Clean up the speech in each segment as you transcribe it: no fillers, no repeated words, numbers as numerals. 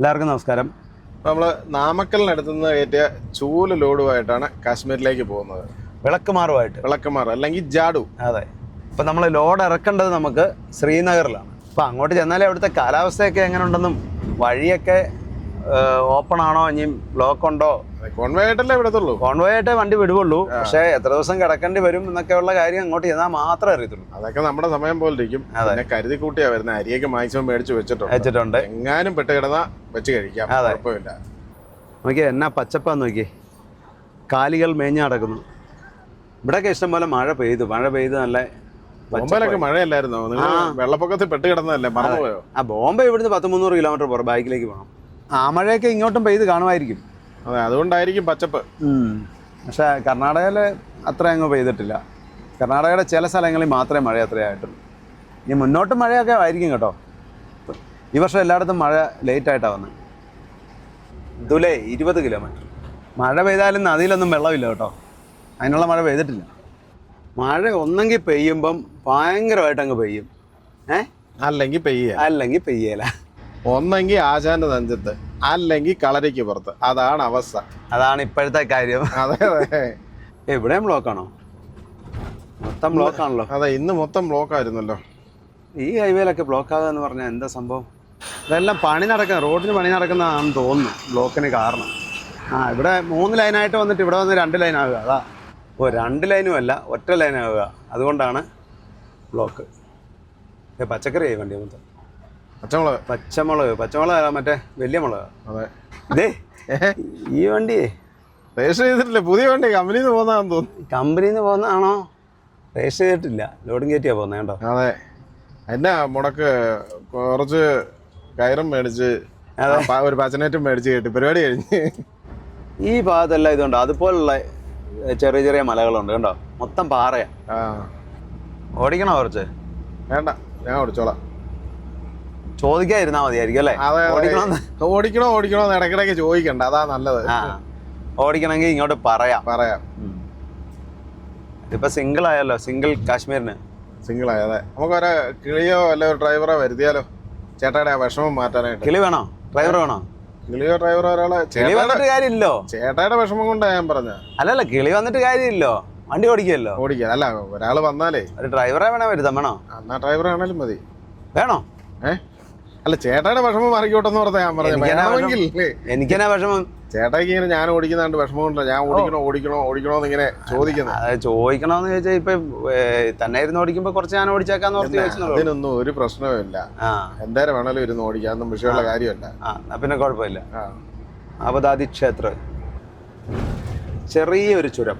എല്ലാവർക്കും നമസ്കാരം. നമ്മൾ നാമക്കലിനടുത്തുനിന്ന് കയറ്റിയ ചൂല് ലോഡുമായിട്ടാണ് കാശ്മീരിലേക്ക് പോകുന്നത്. വിളക്കുമാർ അല്ലെങ്കിൽ ജാഡു. അതെ. ഇപ്പം നമ്മൾ ലോഡ് ഇറക്കേണ്ടത് നമുക്ക് ശ്രീനഗറിലാണ്. അപ്പം അങ്ങോട്ട് ചെന്നാലേ അവിടുത്തെ കാലാവസ്ഥയൊക്കെ എങ്ങനെ ഉണ്ടെന്നും വഴിയൊക്കെ ഓപ്പൺ ആണോ, ഇനി ബ്ലോക്ക് ഉണ്ടോ. കോൺവേ ആയിട്ടല്ലേ വിടത്തുള്ളൂ. കോൺവേ ആയിട്ടേ വണ്ടി വിടുവുള്ളൂ. പക്ഷേ എത്ര ദിവസം കിടക്കേണ്ടി വരും എന്നൊക്കെയുള്ള കാര്യം അങ്ങോട്ട് ചെന്നാൽ മാത്രമേ അറിയത്തുള്ളൂ. അതൊക്കെ നമ്മുടെ സമയം പോലെ ഇരിക്കും. പിന്നെ കരുതി കൂട്ടിയാ വരുന്നത്. അരിയൊക്കെ മാക്സിമം മേടിച്ച് വെച്ചിട്ടുണ്ട്. എങ്ങാനും പെട്ട് കിടന്നാ വെച്ച് കഴിക്കാം, കുഴപ്പമില്ല. നോക്കിയേ എന്നാ പച്ചപ്പാന്ന് നോക്കിയേ, കാലികൾ മേഞ്ഞ് നടക്കുന്നു. ഇവിടെയൊക്കെ ഇഷ്ടം പോലെ മഴ പെയ്തു നല്ല. ബോംബെയിലൊക്കെ മഴയല്ലായിരുന്നോ? നിങ്ങൾ വെള്ളപ്പൊക്കത്തിൽ പെട്ട് കിടന്നതല്ലേ, മറന്നുപോയോ? ബോംബെ ഇവിടുന്ന് 300 കിലോമീറ്റർ പോകാം, ബൈക്കിലേക്ക് പോകണം. ആ മഴയൊക്കെ ഇങ്ങോട്ടും പെയ്ത് കാണുമായിരിക്കും. അതെ, അതുകൊണ്ടായിരിക്കും പച്ചപ്പ്. പക്ഷേ കർണാടകയിൽ അത്ര അങ്ങ് പെയ്തിട്ടില്ല. കർണാടകയുടെ ചില സ്ഥലങ്ങളിൽ മാത്രമേ മഴ അത്രയായിട്ടുള്ളൂ. ഇനി മുന്നോട്ട് മഴയൊക്കെ ആയിരിക്കും കേട്ടോ. ഈ വർഷം എല്ലായിടത്തും മഴ ലേറ്റായിട്ടാണ് വന്നത്. ദുലൈ 20 കിലോമീറ്റർ. മഴ പെയ്താലും നദിയിലൊന്നും വെള്ളമില്ല കേട്ടോ. അതിനുള്ള മഴ പെയ്തിട്ടില്ല. മഴ ഒന്നെങ്കിൽ പെയ്യുമ്പം ഭയങ്കരമായിട്ട് അങ്ങ് പെയ്യും, അല്ലെങ്കിൽ പെയ്യല. ഒന്നെങ്കിൽ ആശാന്റെ നെഞ്ചത്ത്, അല്ലെങ്കിൽ കളരിക്ക് പുറത്ത്. അതാണ് അവസ്ഥ. അതാണ് ഇപ്പോഴത്തെ കാര്യം. അതെ അതെ. എവിടെയും ബ്ലോക്കാണോ? മൊത്തം ബ്ലോക്കാണല്ലോ. അതെ, ഇന്ന് മൊത്തം ബ്ലോക്ക് ആയിരുന്നല്ലോ. ഈ ഹൈവേയിലൊക്കെ ബ്ലോക്കാകാന്ന് പറഞ്ഞാൽ എന്താ സംഭവം? ഇതെല്ലാം റോഡിന് പണി നടക്കുന്നതാണെന്ന് തോന്നുന്നു ബ്ലോക്കിന് കാരണം. ഇവിടെ 3 ലൈനായിട്ട് വന്നിട്ട് ഇവിടെ വന്ന് 2 ലൈനാകുക. അതാ 2 ലൈനും അല്ല, ഒറ്റ ലൈനാകുക. അതുകൊണ്ടാണ് ബ്ലോക്ക്. പച്ചക്കറി ആയി വണ്ടി മൊത്തം. പച്ചമുളക് മറ്റേ വലിയ മുളക്. അതെ. ഇതേ ഈ വണ്ടി രജിസ്റ്റർ ചെയ്തിട്ടില്ല. പുതിയ വണ്ടി കമ്പനിയിൽ നിന്ന് പോകുന്നതാണെന്ന് തോന്നുന്നു. കമ്പനിയിൽ നിന്ന് പോകുന്നതാണോ? രജിസ്റ്റർ ചെയ്തിട്ടില്ല, ലോഡും കയറ്റിയാ പോകുന്നത് കേട്ടോ. അതെ. എന്നാ മുടക്ക് കുറച്ച് കയറും മേടിച്ച്, ഒരു പച്ചനേറ്റും മേടിച്ച് കേട്ടി പരിപാടി കഴിഞ്ഞ്. ഈ ഭാഗത്തെല്ലാം ഇതുണ്ട്. അതുപോലുള്ള ചെറിയ ചെറിയ മലകളുണ്ട് കേട്ടോ. മൊത്തം പാറയാ. ഓടിക്കണോ കുറച്ച്? വേണ്ട, ഞാൻ ഓടിച്ചോളാം. ചോദിക്കാതിരുന്നാ മതിയായിരിക്കും അല്ലേ? ഓടിക്കണോ ഇടയ്ക്കിടയ്ക്ക് ചോദിക്കണ്ട, അതാ നല്ലത്. ഓടിക്കണമെങ്കിൽ ഇങ്ങോട്ട് പറയാം. ഇതിപ്പോ സിംഗിൾ ആയല്ലോ, സിംഗിൾ കാശ്മീരിന് സിംഗിൾ ആയതെ. നമുക്ക് ഒരു കിളിയോ അല്ല ഒരു ഡ്രൈവറോ വരുത്തിയാലോ, ചേട്ടായുടെ വിഷമം മാറ്റാനായിട്ട്. കിളി വേണോ? ഡ്രൈവർ വേണോ? കിളിയോ ഡ്രൈവറോ ഒരാളെ. കിളി വന്നിട്ട് കാര്യമില്ലോ. ചേട്ടായുടെ വിഷമം കൊണ്ടാ ഞാൻ പറഞ്ഞ. അല്ലല്ല, കിളി വന്നിട്ട് കാര്യമില്ലോ, വണ്ടി ഓടിക്കല്ലോ. അല്ല, ഒരാള് വന്നാലേ ഒരു ഡ്രൈവറെ വരുത്താം. വേണോ? എന്നാ ഡ്രൈവർ ആണേലും മതി. വേണോ? അല്ല, ചേട്ടായുടെ വിഷമം മാറിക്കോട്ടെന്ന് പറഞ്ഞാൽ ഞാൻ പറഞ്ഞു. എനിക്കെന്നാ വിഷമം? ചേട്ടായിക്ക് ഇങ്ങനെ ഞാൻ ഓടിക്കുന്നുണ്ട് വിഷമം കൊണ്ടല്ല. ഞാൻ ഓടിക്കണോന്ന് ഇങ്ങനെ ചോദിക്കുന്നത്. ചോദിക്കണോന്ന് ചോദിച്ചാൽ ഇപ്പൊ തന്നെ ഇരുന്ന് ഓടിക്കുമ്പോ കുറച്ച് ഞാൻ ഓടിച്ചേക്കാന്ന് ഓർത്ത് ചോദിച്ചു. അതിനൊന്നും ഒരു പ്രശ്നവുമില്ല. എന്തായാലും വേണേലും ഇരുന്ന് ഓടിക്കാം, അതൊന്നും വിഷയമുള്ള കാര്യമല്ല. പിന്നെ കുഴപ്പമില്ല. അബദാദി ക്ഷേത്രം, ചെറിയൊരു ചുരം.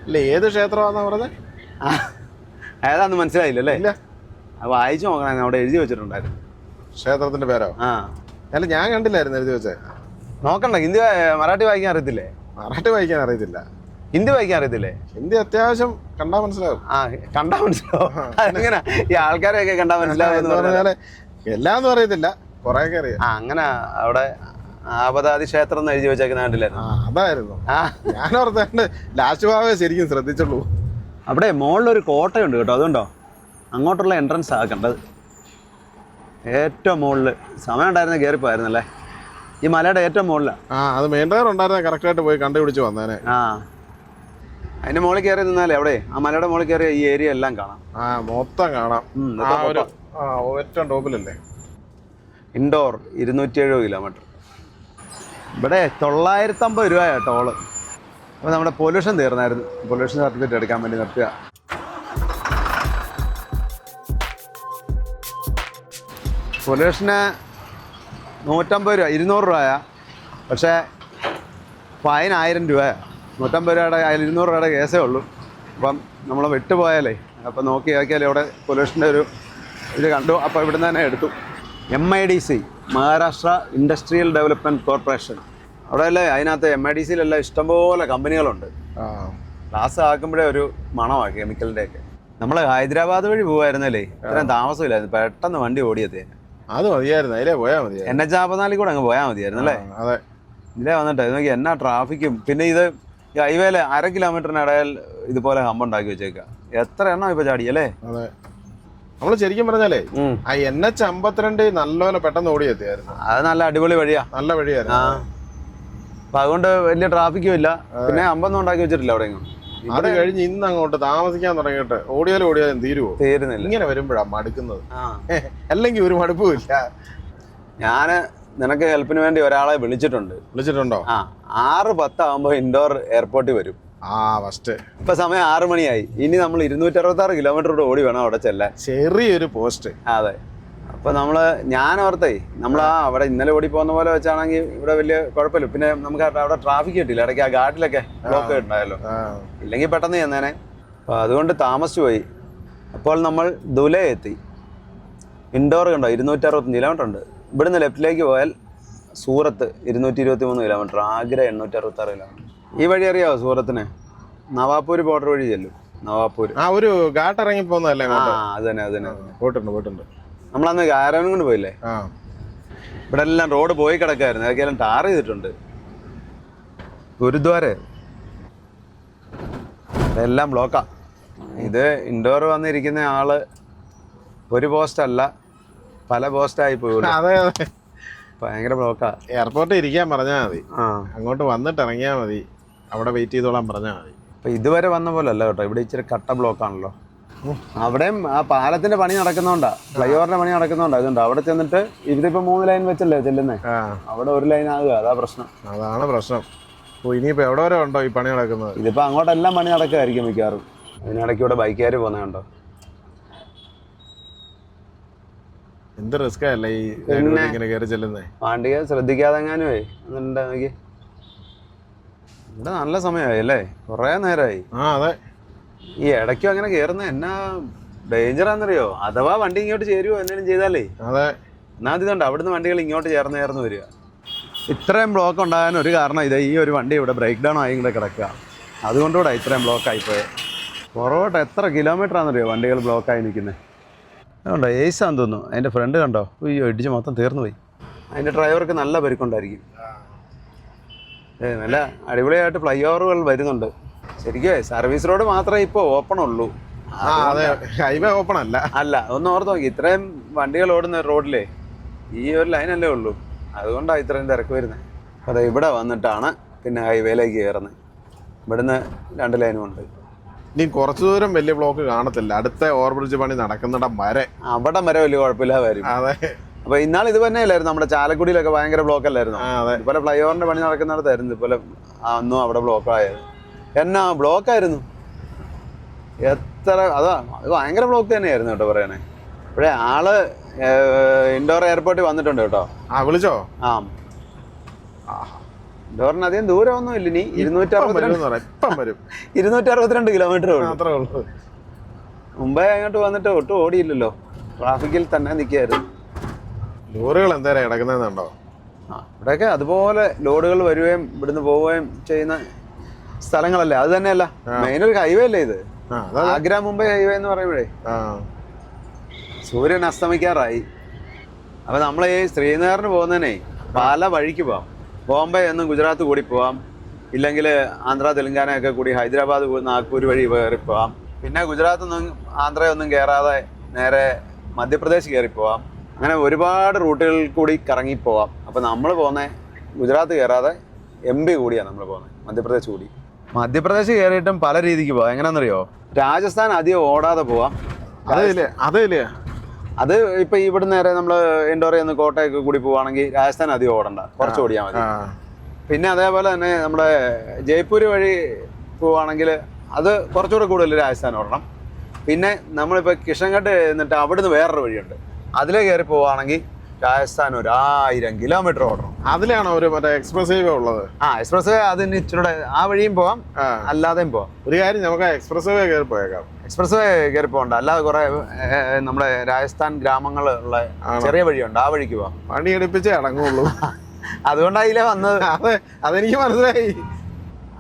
ഇല്ല, ഏത് ക്ഷേത്രമാണെന്നാ പറഞ്ഞത്? ഏതാന്ന് മനസ്സിലായില്ലല്ലേ? ഇല്ല, വായിച്ചു നോക്കണേ, അവിടെ എഴുതി വെച്ചിട്ടുണ്ടായിരുന്നു ക്ഷേത്രത്തിന്റെ പേരോ. അല്ല, ഞാൻ കണ്ടില്ലായിരുന്നു എഴുതി വെച്ചേ. നോക്കണ്ട. മറാഠി വായിക്കാൻ അറിയത്തില്ലേ? മറാഠി വായിക്കാൻ അറിയത്തില്ല. ഹിന്ദി വായിക്കാൻ അറിയത്തില്ലേ? ഹിന്ദി അത്യാവശ്യം കണ്ടാ മനസ്സിലാവും. കണ്ടാ മനസ്സിലാവും. അതെങ്ങനെ ഈ ആൾക്കാരെയൊക്കെ കണ്ടാ മനസ്സിലാവും? എല്ലാന്നും അറിയത്തില്ല, കൊറേയൊക്കെ അറിയാം. അങ്ങനെ അവിടെ ആബദാദി ക്ഷേത്രം എന്ന് എഴുതി വെച്ചേക്കുന്ന കണ്ടില്ലായിരുന്നു? അതായിരുന്നു. ഞാൻ ഓർത്തണ്ട് ലാസ്റ്റ് ഭാഗമേ ശരിക്കും ശ്രദ്ധിച്ചുള്ളൂ. അവിടെ മുകളിലൊരു കോട്ടയുണ്ട് കേട്ടോ, അതുകൊണ്ടോ അങ്ങോട്ടുള്ള എൻട്രൻസ് ആക്കണ്ടത്. ഏറ്റവും മുകളിൽ സമയം ഉണ്ടായിരുന്ന കയറിപ്പോയിരുന്നല്ലേ, ഈ മലയുടെ ഏറ്റവും മുകളിലാണ്. അത് മെയിൻ റോഡ് ഉണ്ടായിരുന്ന കറക്റ്റായിട്ട് പോയി കണ്ടുപിടിച്ച് വന്നേനെ. അതിന്റെ മുകളിൽ കയറി നിന്നാലേ അവിടെ ആ മലയുടെ മുകളിൽ കയറിയ ഈ ഏരിയ എല്ലാം കാണാം. മൊത്തം കാണാം. ഏറ്റവും ടോപ്പിലല്ലേ. Indoor 270 kilometre. ഇവിടെ 950 രൂപയാണ് ടോള്. അപ്പോൾ നമ്മുടെ പൊല്യൂഷൻ തീർന്നായിരുന്നു. പൊല്യൂഷൻ സർട്ടിഫിക്കറ്റ് എടുക്കാൻ വേണ്ടി നിർത്തുക. പൊല്യൂഷന് 150 രൂപ, 200 രൂപയാണ്. പക്ഷേ ഫൈൻ 1000 രൂപയാണ്. 150 രൂപയുടെ 200 രൂപയുടെ കേസേ ഉള്ളൂ. അപ്പം നമ്മൾ വിട്ടുപോയാലേ, അപ്പം നോക്കിയാൽ ഇവിടെ പൊല്യൂഷൻ്റെ ഒരു ഇത് കണ്ടു. അപ്പോൾ ഇവിടുന്ന് തന്നെ എടുത്തു. MIDC, Maharashtra industrial development corporation. അവിടെ അല്ലേ, അതിനകത്ത് MIDCയിലെല്ലാം ഇഷ്ടംപോലെ കമ്പനികളുണ്ട്. ഗ്ലാസ് ആക്കുമ്പോഴേ ഒരു മണമാണ് കെമിക്കലിൻ്റെയൊക്കെ. നമ്മൾ ഹൈദരാബാദ് വഴി പോകുമായിരുന്നല്ലേ, ഇത്രയും താമസമില്ലായിരുന്നു. പെട്ടെന്ന് വണ്ടി ഓടിയെത്തിയേനെ. അത് മതിയായിരുന്നു, അതിലേ പോയാൽ മതി. NH54 കൂടെ അങ്ങ് പോയാൽ മതിയായിരുന്നു അല്ലേ? അതെ. ഇതിലേ വന്നിട്ട് നോക്കി എന്നാ ട്രാഫിക്കും. പിന്നെ ഇത് ഹൈവേയിൽ 1/2 കിലോമീറ്ററിനിടയിൽ ഇതുപോലെ ഹമ്പുണ്ടാക്കി വെച്ചേക്കാം. എത്ര എണ്ണം ഇപ്പൊ ചാടി അല്ലേ? അതെ. നമ്മള് ശരിക്കും പറഞ്ഞാലേ ആ NH52 നല്ലപോലെ പെട്ടെന്ന് ഓടിയെത്തിയായിരുന്നു. അത് നല്ല അടിപൊളി വഴിയാ, നല്ല വഴിയായിരുന്നു. അപ്പൊ അതുകൊണ്ട് വലിയ ട്രാഫിക്കും ഇല്ല. പിന്നെ അമ്പൊന്നും ഉണ്ടാക്കി വെച്ചിട്ടില്ല അവിടെ. അത് കഴിഞ്ഞ് ഇന്ന് അങ്ങോട്ട് താമസിക്കാൻ തുടങ്ങിയിട്ട് ഓടിയാലും തീരുന്നില്ല. ഇങ്ങനെ വരുമ്പോഴാ മടുക്കുന്നത്. അല്ലെങ്കിൽ ഒരു മടുപ്പും ഇല്ല. ഞാന് നിനക്ക് ഹെൽപ്പിന് വേണ്ടി ഒരാളെ വിളിച്ചിട്ടുണ്ടോ? 6:10 ആകുമ്പോ ഇൻഡോർ എയർപോർട്ടിൽ വരും. ഫസ്റ്റ് ഇപ്പൊ സമയം 6 മണിയായി. ഇനി നമ്മൾ 266 കിലോമീറ്റർ ഓടി വേണം അവിടെ ചെല്ലാൻ. ചെറിയൊരു പോസ്റ്റ്. അതെ. അപ്പൊ ഞാൻ ഓർത്തേ അവിടെ ഇന്നലെ ഓടി പോകുന്ന പോലെ വെച്ചാണെങ്കിൽ ഇവിടെ വലിയ കുഴപ്പമില്ല. പിന്നെ നമുക്ക് അവിടെ ട്രാഫിക് കിട്ടില്ല, ഇടയ്ക്ക് ആ ഘാട്ടിലൊക്കെ ബ്ലോക്ക് ഉണ്ടായല്ലോ. ഇല്ലെങ്കിൽ പെട്ടെന്ന് ചെന്നേനെ. അപ്പൊ അതുകൊണ്ട് താമസിച്ചു പോയി. അപ്പോൾ നമ്മൾ ദുലെ എത്തി. ഇൻഡോർ കണ്ടോ, 265 കിലോമീറ്റർ ഉണ്ട്. ഇവിടുന്ന് ലെഫ്റ്റിലേക്ക് പോയാൽ സൂറത്ത് 223 കിലോമീറ്റർ, ആഗ്ര 866 കിലോമീറ്റർ. ഈ വഴി അറിയാവോ സൂറത്തിന്? നവാപൂർ ബോർഡർ വഴി ചെല്ലും. നവാപൂർ ഒരു ഘാട്ട് ഇറങ്ങി പോകുന്നതല്ലേ? അത് തന്നെ. പോയിട്ടുണ്ട്. നമ്മളന്ന് കാരവനും കൊണ്ട് പോയില്ലേ? ഇവിടെ എല്ലാം റോഡ് പോയി കിടക്കായിരുന്നു, അതൊക്കെയെല്ലാം ടാർ ചെയ്തിട്ടുണ്ട്. ഗുരുദ്വാര എല്ലാം ബ്ലോക്കാ. ഇത് ഇൻഡോർ വന്നിരിക്കുന്ന ആള് ഒരു പോസ്റ്റ് അല്ല, പല പോസ്റ്റായി പോയി. ഭയങ്കര ബ്ലോക്കാ. എയർപോർട്ടിൽ ഇരിക്കാൻ പറഞ്ഞാൽ മതി, അങ്ങോട്ട് വന്നിട്ട് ഇറങ്ങിയാൽ മതി, അവിടെ വെയിറ്റ് ചെയ്തോളാൻ പറഞ്ഞാൽ മതി. അപ്പൊ ഇതുവരെ വന്ന പോലെ അല്ല കേട്ടോ, ഇവിടെ ഇച്ചിരി കട്ട ബ്ലോക്കാണല്ലോ. അവിടെയും ആ പാലത്തിന്റെ പണി നടക്കുന്നോണ്ടാ, ഫ്ലൈ ഓവറിന്റെ പണി നടക്കുന്നോണ്ടാ. അതുകൊണ്ട് അവിടെ ചെന്നിട്ട് ഇതിപ്പോ 3 ലൈൻ വെച്ചല്ലേ ചെല്ലുന്നേ, അവിടെ 1 ലൈൻ ആകുക. അതാണ് പ്രശ്നം. ഇനിയിപ്പോ എവിടെ വരെ ഉണ്ടോ ഈ പണി നടക്കുന്നത്? ഇതിപ്പോ അങ്ങോട്ടെല്ലാം പണി നടക്കുകയായിരിക്കും മിക്കവാറും. അതിനിടയ്ക്ക് ഇവിടെ ബൈക്കുകാർ പോകുന്നുണ്ടോ. എന്ത് റിസ്ക് അല്ലേ ഈ ഇങ്ങനെ കയറി ചെല്ലുന്നേ. വണ്ടിക്ക് ശ്രദ്ധിക്കാതെങ്ങാനും നോക്കി. ഇവിടെ നല്ല സമയമായി അല്ലേ, കൊറേ നേരമായി. അതെ. ഈ ഇടയ്ക്കും അങ്ങനെ കയറുന്ന എന്നാ ഡേഞ്ചറാന്നറിയോ? അഥവാ വണ്ടി ഇങ്ങോട്ട് ചേരുവോ എന്തെങ്കിലും ചെയ്താലേ. അതെ. എന്നാ ഇതുണ്ട്, അവിടുന്ന് വണ്ടികൾ ഇങ്ങോട്ട് ചേർന്ന് വരിക. ഇത്രയും ബ്ലോക്ക് ഉണ്ടാകാൻ ഒരു കാരണം ഈ ഒരു വണ്ടി ഇവിടെ ബ്രേക്ക് ഡൗൺ ആയി കൂടെ കിടക്കുക. അതുകൊണ്ടുകൂടെ ഇത്രയും ബ്ലോക്ക് ആയിപ്പോയത്. പുറകോട്ട് എത്ര കിലോമീറ്റർ ആണെന്നറിയോ വണ്ടികൾ ബ്ലോക്കായി നിൽക്കുന്നത്. അതുകൊണ്ടോ ഏസാന്ന് തോന്നുന്നു. അതിൻ്റെ ഫ്രണ്ട് കണ്ടോ, അയ്യോ ഇടിച്ച് മൊത്തം തീർന്നു പോയി. അതിൻ്റെ ഡ്രൈവർക്ക് നല്ല പരിക്കുണ്ടായിരിക്കും. നല്ല അടിപൊളിയായിട്ട് ഫ്ലൈ ഓവറുകൾ വരുന്നുണ്ട്. ശരിക്കും സർവീസ് റോഡ് മാത്രമേ ഇപ്പോൾ ഓപ്പൺ ഉള്ളൂ. ഹൈവേ ഓപ്പൺ അല്ല. ഒന്ന് ഓർത്ത് നോക്കി, ഇത്രയും വണ്ടികൾ ഓടുന്ന റോഡിലേ ഈ ഒരു ലൈനല്ലേ ഉള്ളൂ. അതുകൊണ്ടാണ് ഇത്രയും തിരക്ക് വരുന്നത്. അതെ, ഇവിടെ വന്നിട്ടാണ് പിന്നെ ഹൈവേയിലേക്ക് കയറുന്നത്. ഇവിടുന്ന് 2 ലൈനും ഉണ്ട്. ഇനി കുറച്ചു ദൂരം വലിയ ബ്ലോക്ക് കാണത്തില്ല. അടുത്ത ഓവർബ്രിഡ്ജ് പണി നടക്കുന്നിടം വരെ അവിടെ വലിയ കുഴപ്പമില്ല വരും. അതെ. അപ്പൊ ഇന്നാൾ ഇത് തന്നെയല്ലായിരുന്നു, നമ്മുടെ ചാലക്കുടിയിലൊക്കെ ഭയങ്കര ബ്ലോക്ക് അല്ലായിരുന്നു. ഇതുപോലെ ഫ്ലൈ ഓവറിന്റെ പണി നടക്കുന്നിടത്തായിരുന്നു ഇതുപോലെ അന്നും അവിടെ ബ്ലോക്ക് ആയത്. എന്നാ ബ്ലോക്കായിരുന്നു, അത് ഭയങ്കര ബ്ലോക്ക് തന്നെയായിരുന്നു കേട്ടോ പറയണേ. ഇപ്പോഴേ ആള് ഇൻഡോർ എയർപോർട്ടിൽ വന്നിട്ടുണ്ട് കേട്ടോ. വിളിച്ചോ? ഇൻഡോറിന് അധികം ദൂരമൊന്നും ഇല്ല. ഇനി 262 കിലോമീറ്റർ മുമ്പേ അങ്ങോട്ട് വന്നിട്ട് ഒട്ടും ഓടിയില്ലല്ലോ, ട്രാഫിക്കിൽ തന്നെ നിൽക്കുകയായിരുന്നു. ലോറികൾ എന്തായാലും കിടക്കുന്നതുണ്ടോ? ഇവിടെയൊക്കെ അതുപോലെ ലോഡുകൾ വരികയും ഇവിടുന്ന് പോവുകയും ചെയ്യുന്ന സ്ഥലങ്ങളല്ലേ. അത് തന്നെയല്ല, മെയിൻ ഒരു ഹൈവേ അല്ലേ ഇത്, ആഗ്ര മുംബൈ ഹൈവേ എന്ന് പറയുമ്പോഴേ. സൂര്യൻ അസ്തമിക്കാറായി. അപ്പൊ നമ്മൾ ഈ ശ്രീനഗറിന് പോകുന്നതിനെ പല വഴിക്ക് പോവാം. ബോംബെ ഒന്നും ഗുജറാത്ത് കൂടി പോവാം, ഇല്ലെങ്കിൽ ആന്ധ്ര തെലുങ്കാനയൊക്കെ കൂടി ഹൈദരാബാദ് നാഗ്പൂർ വഴി കയറി പോവാം. പിന്നെ ഗുജറാത്ത് നിന്നും ആന്ധ്രയൊന്നും കയറാതെ നേരെ മധ്യപ്രദേശ് കയറി പോവാം. അങ്ങനെ ഒരുപാട് റൂട്ടുകളിൽ കൂടി കറങ്ങിപ്പോവാം. അപ്പം നമ്മൾ പോകുന്നത് ഗുജറാത്ത് കയറാതെ MP കൂടിയാണ് നമ്മൾ പോകുന്നത്, മധ്യപ്രദേശ് കൂടി. മധ്യപ്രദേശ് കയറിയിട്ടും പല രീതിക്ക് പോവാം. എങ്ങനെയാണെന്നറിയോ? രാജസ്ഥാൻ അധികം ഓടാതെ പോവാം. അത് ഇപ്പം ഇവിടെ നേരെ നമ്മൾ ഇൻഡോറിൽ നിന്ന് കോട്ടയൊക്കെ കൂടി പോവുകയാണെങ്കിൽ രാജസ്ഥാൻ അധികം ഓടണ്ട, കുറച്ച് ഓടിയാൽ മതി. പിന്നെ അതേപോലെ തന്നെ നമ്മുടെ ജയ്പൂർ വഴി പോവുകയാണെങ്കിൽ അത് കുറച്ചുകൂടെ കൂടുതൽ രാജസ്ഥാൻ ഓടണം. പിന്നെ നമ്മളിപ്പോൾ കിഷൻഘട്ട് എന്നിട്ട് അവിടുന്ന് വേറൊരു വഴിയുണ്ട്, അതിലേ കയറി പോവുകയാണെങ്കിൽ രാജസ്ഥാൻ 1000 കിലോമീറ്റർ ഓടണം. അതിലാണോ ഒരു മറ്റേ എക്സ്പ്രസ് ഹൈവേ ഉള്ളത്? എക്സ്പ്രസ് ഹൈവേ അതിന് ഇച്ചിരൂടെ ആ വഴിയും പോവാം, അല്ലാതെയും പോവാം. ഒരു കാര്യം, നമുക്ക് എക്സ്പ്രസ് ഹൈവേ കയറി പോയേക്കാം. എക്സ്പ്രസ് വേ കയറി പോകണ്ട, അല്ലാതെ കുറെ നമ്മുടെ രാജസ്ഥാൻ ഗ്രാമങ്ങളുള്ള ചെറിയ വഴിയുണ്ട്, ആ വഴിക്ക് പോവാം. വണ്ടി എടുപ്പിച്ചേ അടങ്ങുള്ളൂ. അതുകൊണ്ടാണ് അതിലേ വന്നത്. അതെനിക്ക് മനസ്സിലായി.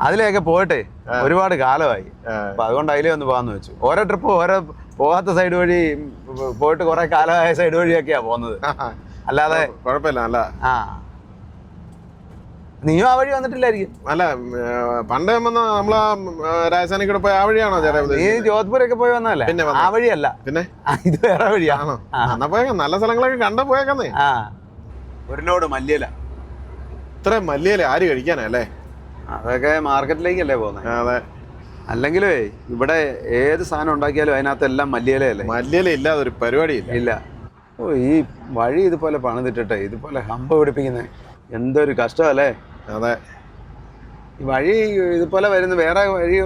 അതിലേക്ക് പോയിട്ടേ ഒരുപാട് കാലമായി. അപ്പൊ അതുകൊണ്ട് അതിലേ ഒന്ന് പോകാന്ന് വെച്ചു. ഓരോ ട്രിപ്പ് ഓരോ പോകാത്ത സൈഡ് വഴി പോയിട്ട് കുറെ കാലമായ സൈഡ് വഴിയൊക്കെയാ പോകുന്നത്, അല്ലാതെ കുഴപ്പമില്ല. നീയും ആ വഴി വന്നിട്ടില്ലായിരിക്കും. അല്ല പണ്ട് നമ്മളാ രാജസ്ഥാനിൽ കൂടെ പോയി ആ വഴിയാണോ ചേട്ടാ? നീ ജോധ്പൂരൊക്കെ പോയി വന്നതല്ലേ? പിന്നെ ആ വഴിയല്ല, പിന്നെ ഇത് വേറെ വഴിയാണോ? എന്നാ പോയേക്കാം, നല്ല സ്ഥലങ്ങളൊക്കെ കണ്ട പോയേക്കുന്നേ. ആ, ഒരു ലോഡ് മല്ലിയില. ഇത്ര മല്ലിയില ആര് കഴിക്കാനല്ലേ? അതൊക്കെ മാർക്കറ്റിലേക്കല്ലേ പോകുന്നത്. അതെ. അല്ലെങ്കിലേ ഇവിടെ ഏത് സാധനം ഉണ്ടാക്കിയാലും അതിനകത്തെല്ലാം മല്ലിയിലയല്ലേ. മല്ലിയില ഇല്ലാതെ ഒരു പരിപാടിയില്ല. ഇല്ല. ഓ, ഈ വഴി ഇതുപോലെ പണിതിട്ടിട്ടെ ഇതുപോലെ ഹമ്പ് പിടിപ്പിക്കുന്നത് എന്തൊരു കഷ്ടമല്ലേ. അതെ. ഈ വഴി ഇതുപോലെ വരുന്ന വേറെ വഴി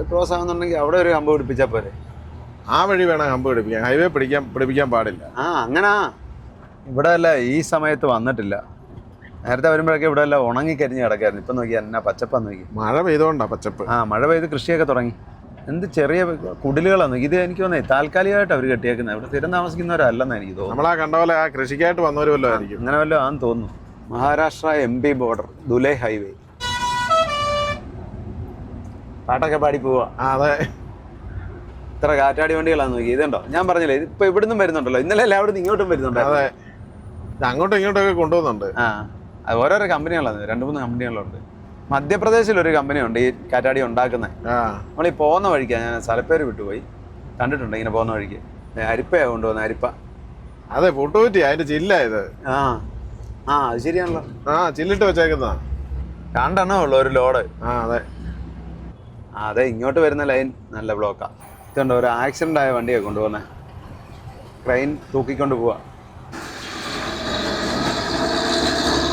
ക്രോസ് ആവുന്നുണ്ടെങ്കിൽ അവിടെ ഒരു ഹമ്പ് പിടിപ്പിച്ചാൽ പോരെ. ആ വഴി വേണം ഹമ്പ് പിടിപ്പിക്കാൻ, ഹൈവേ പിടിപ്പിക്കാൻ പാടില്ല. ആ, അങ്ങനാ. ഇവിടെ അല്ല ഈ സമയത്ത് വന്നിട്ടില്ല. നേരത്തെ വരുമ്പോഴൊക്കെ ഇവിടെ എല്ലാം ഉണങ്ങിക്കരിഞ്ഞ് കിടക്കായിരുന്നു. ഇപ്പം നോക്കി എന്നാ പച്ചപ്പാന്ന് നോക്കി. മഴ പെയ്തോണ്ടാ പച്ചപ്പ്. ആ, മഴ പെയ്ത് കൃഷിയൊക്കെ തുടങ്ങി. എന്ത് ചെറിയ കുടിലുകളാണ്. ഇത് എനിക്ക് തോന്നേ താൽക്കാലികമായിട്ട് അവർ കെട്ടിയേക്കുന്നത്. ഇവിടെ സ്ഥിരം താമസിക്കുന്നവരല്ലെന്ന് എനിക്ക് തോന്നുന്നു. നമ്മളാ കണ്ട പോലെ ആ കൃഷിക്കായിട്ട് വന്നവര് വല്ലതും ആയിരിക്കും. അങ്ങനെ വല്ലതും ആണെന്ന് തോന്നുന്നു. Maharashtra MP border, Dhule highway. പാട്ടൊക്കെ പാടി പോവാ. അതെ. ഇത്ര കാറ്റാടി വണ്ടികളാന്ന് നോക്കി. ഇതുണ്ടോ ഞാൻ പറഞ്ഞില്ലേ, ഇപ്പൊ ഇവിടുന്നും വരുന്നുണ്ടല്ലോ. ഇന്നലെ അല്ല അവിടെ നിന്ന് ഇങ്ങോട്ടും വരുന്നുണ്ട്. അതെ, അങ്ങോട്ടും ഇങ്ങോട്ടൊക്കെ കൊണ്ടുപോകുന്നുണ്ട്. ആ, അത് ഓരോരോ കമ്പനികളാണ്, 2-3 കമ്പനികളുണ്ട്. മധ്യപ്രദേശിൽ ഒരു കമ്പനി ഉണ്ട് ഈ കാറ്റാടി ഉണ്ടാക്കുന്നത്. നമ്മളീ പോകുന്ന വഴിക്കാ, ഞാൻ സ്ഥലപ്പേര് വിട്ടുപോയി, കണ്ടിട്ടുണ്ട് ഇങ്ങനെ പോകുന്ന വഴിക്ക്. അരിപ്പയാ കൊണ്ടുപോകുന്നത്, അരിപ്പ. അതെ, പൊട്ടുപറ്റി അതിന്റെ ചില്ല ഇത്. ആ ആ, അത് ശരിയാണല്ലോ. ആ, ചില്ലിട്ട് വെച്ചേക്കുന്ന 2 എണ്ണേ ഉള്ളു ഒരു ലോഡ്. ആ, അതെ. അതെ, ഇങ്ങോട്ട് വരുന്ന ലൈൻ നല്ല ബ്ലോക്കാ. ഇതുണ്ട്, ഒരു ആക്സിഡന്റ് ആയ വണ്ടിയാണ് കൊണ്ടുപോകുന്നത്. ട്രെയിൻ തൂക്കിക്കൊണ്ട് പോവാ.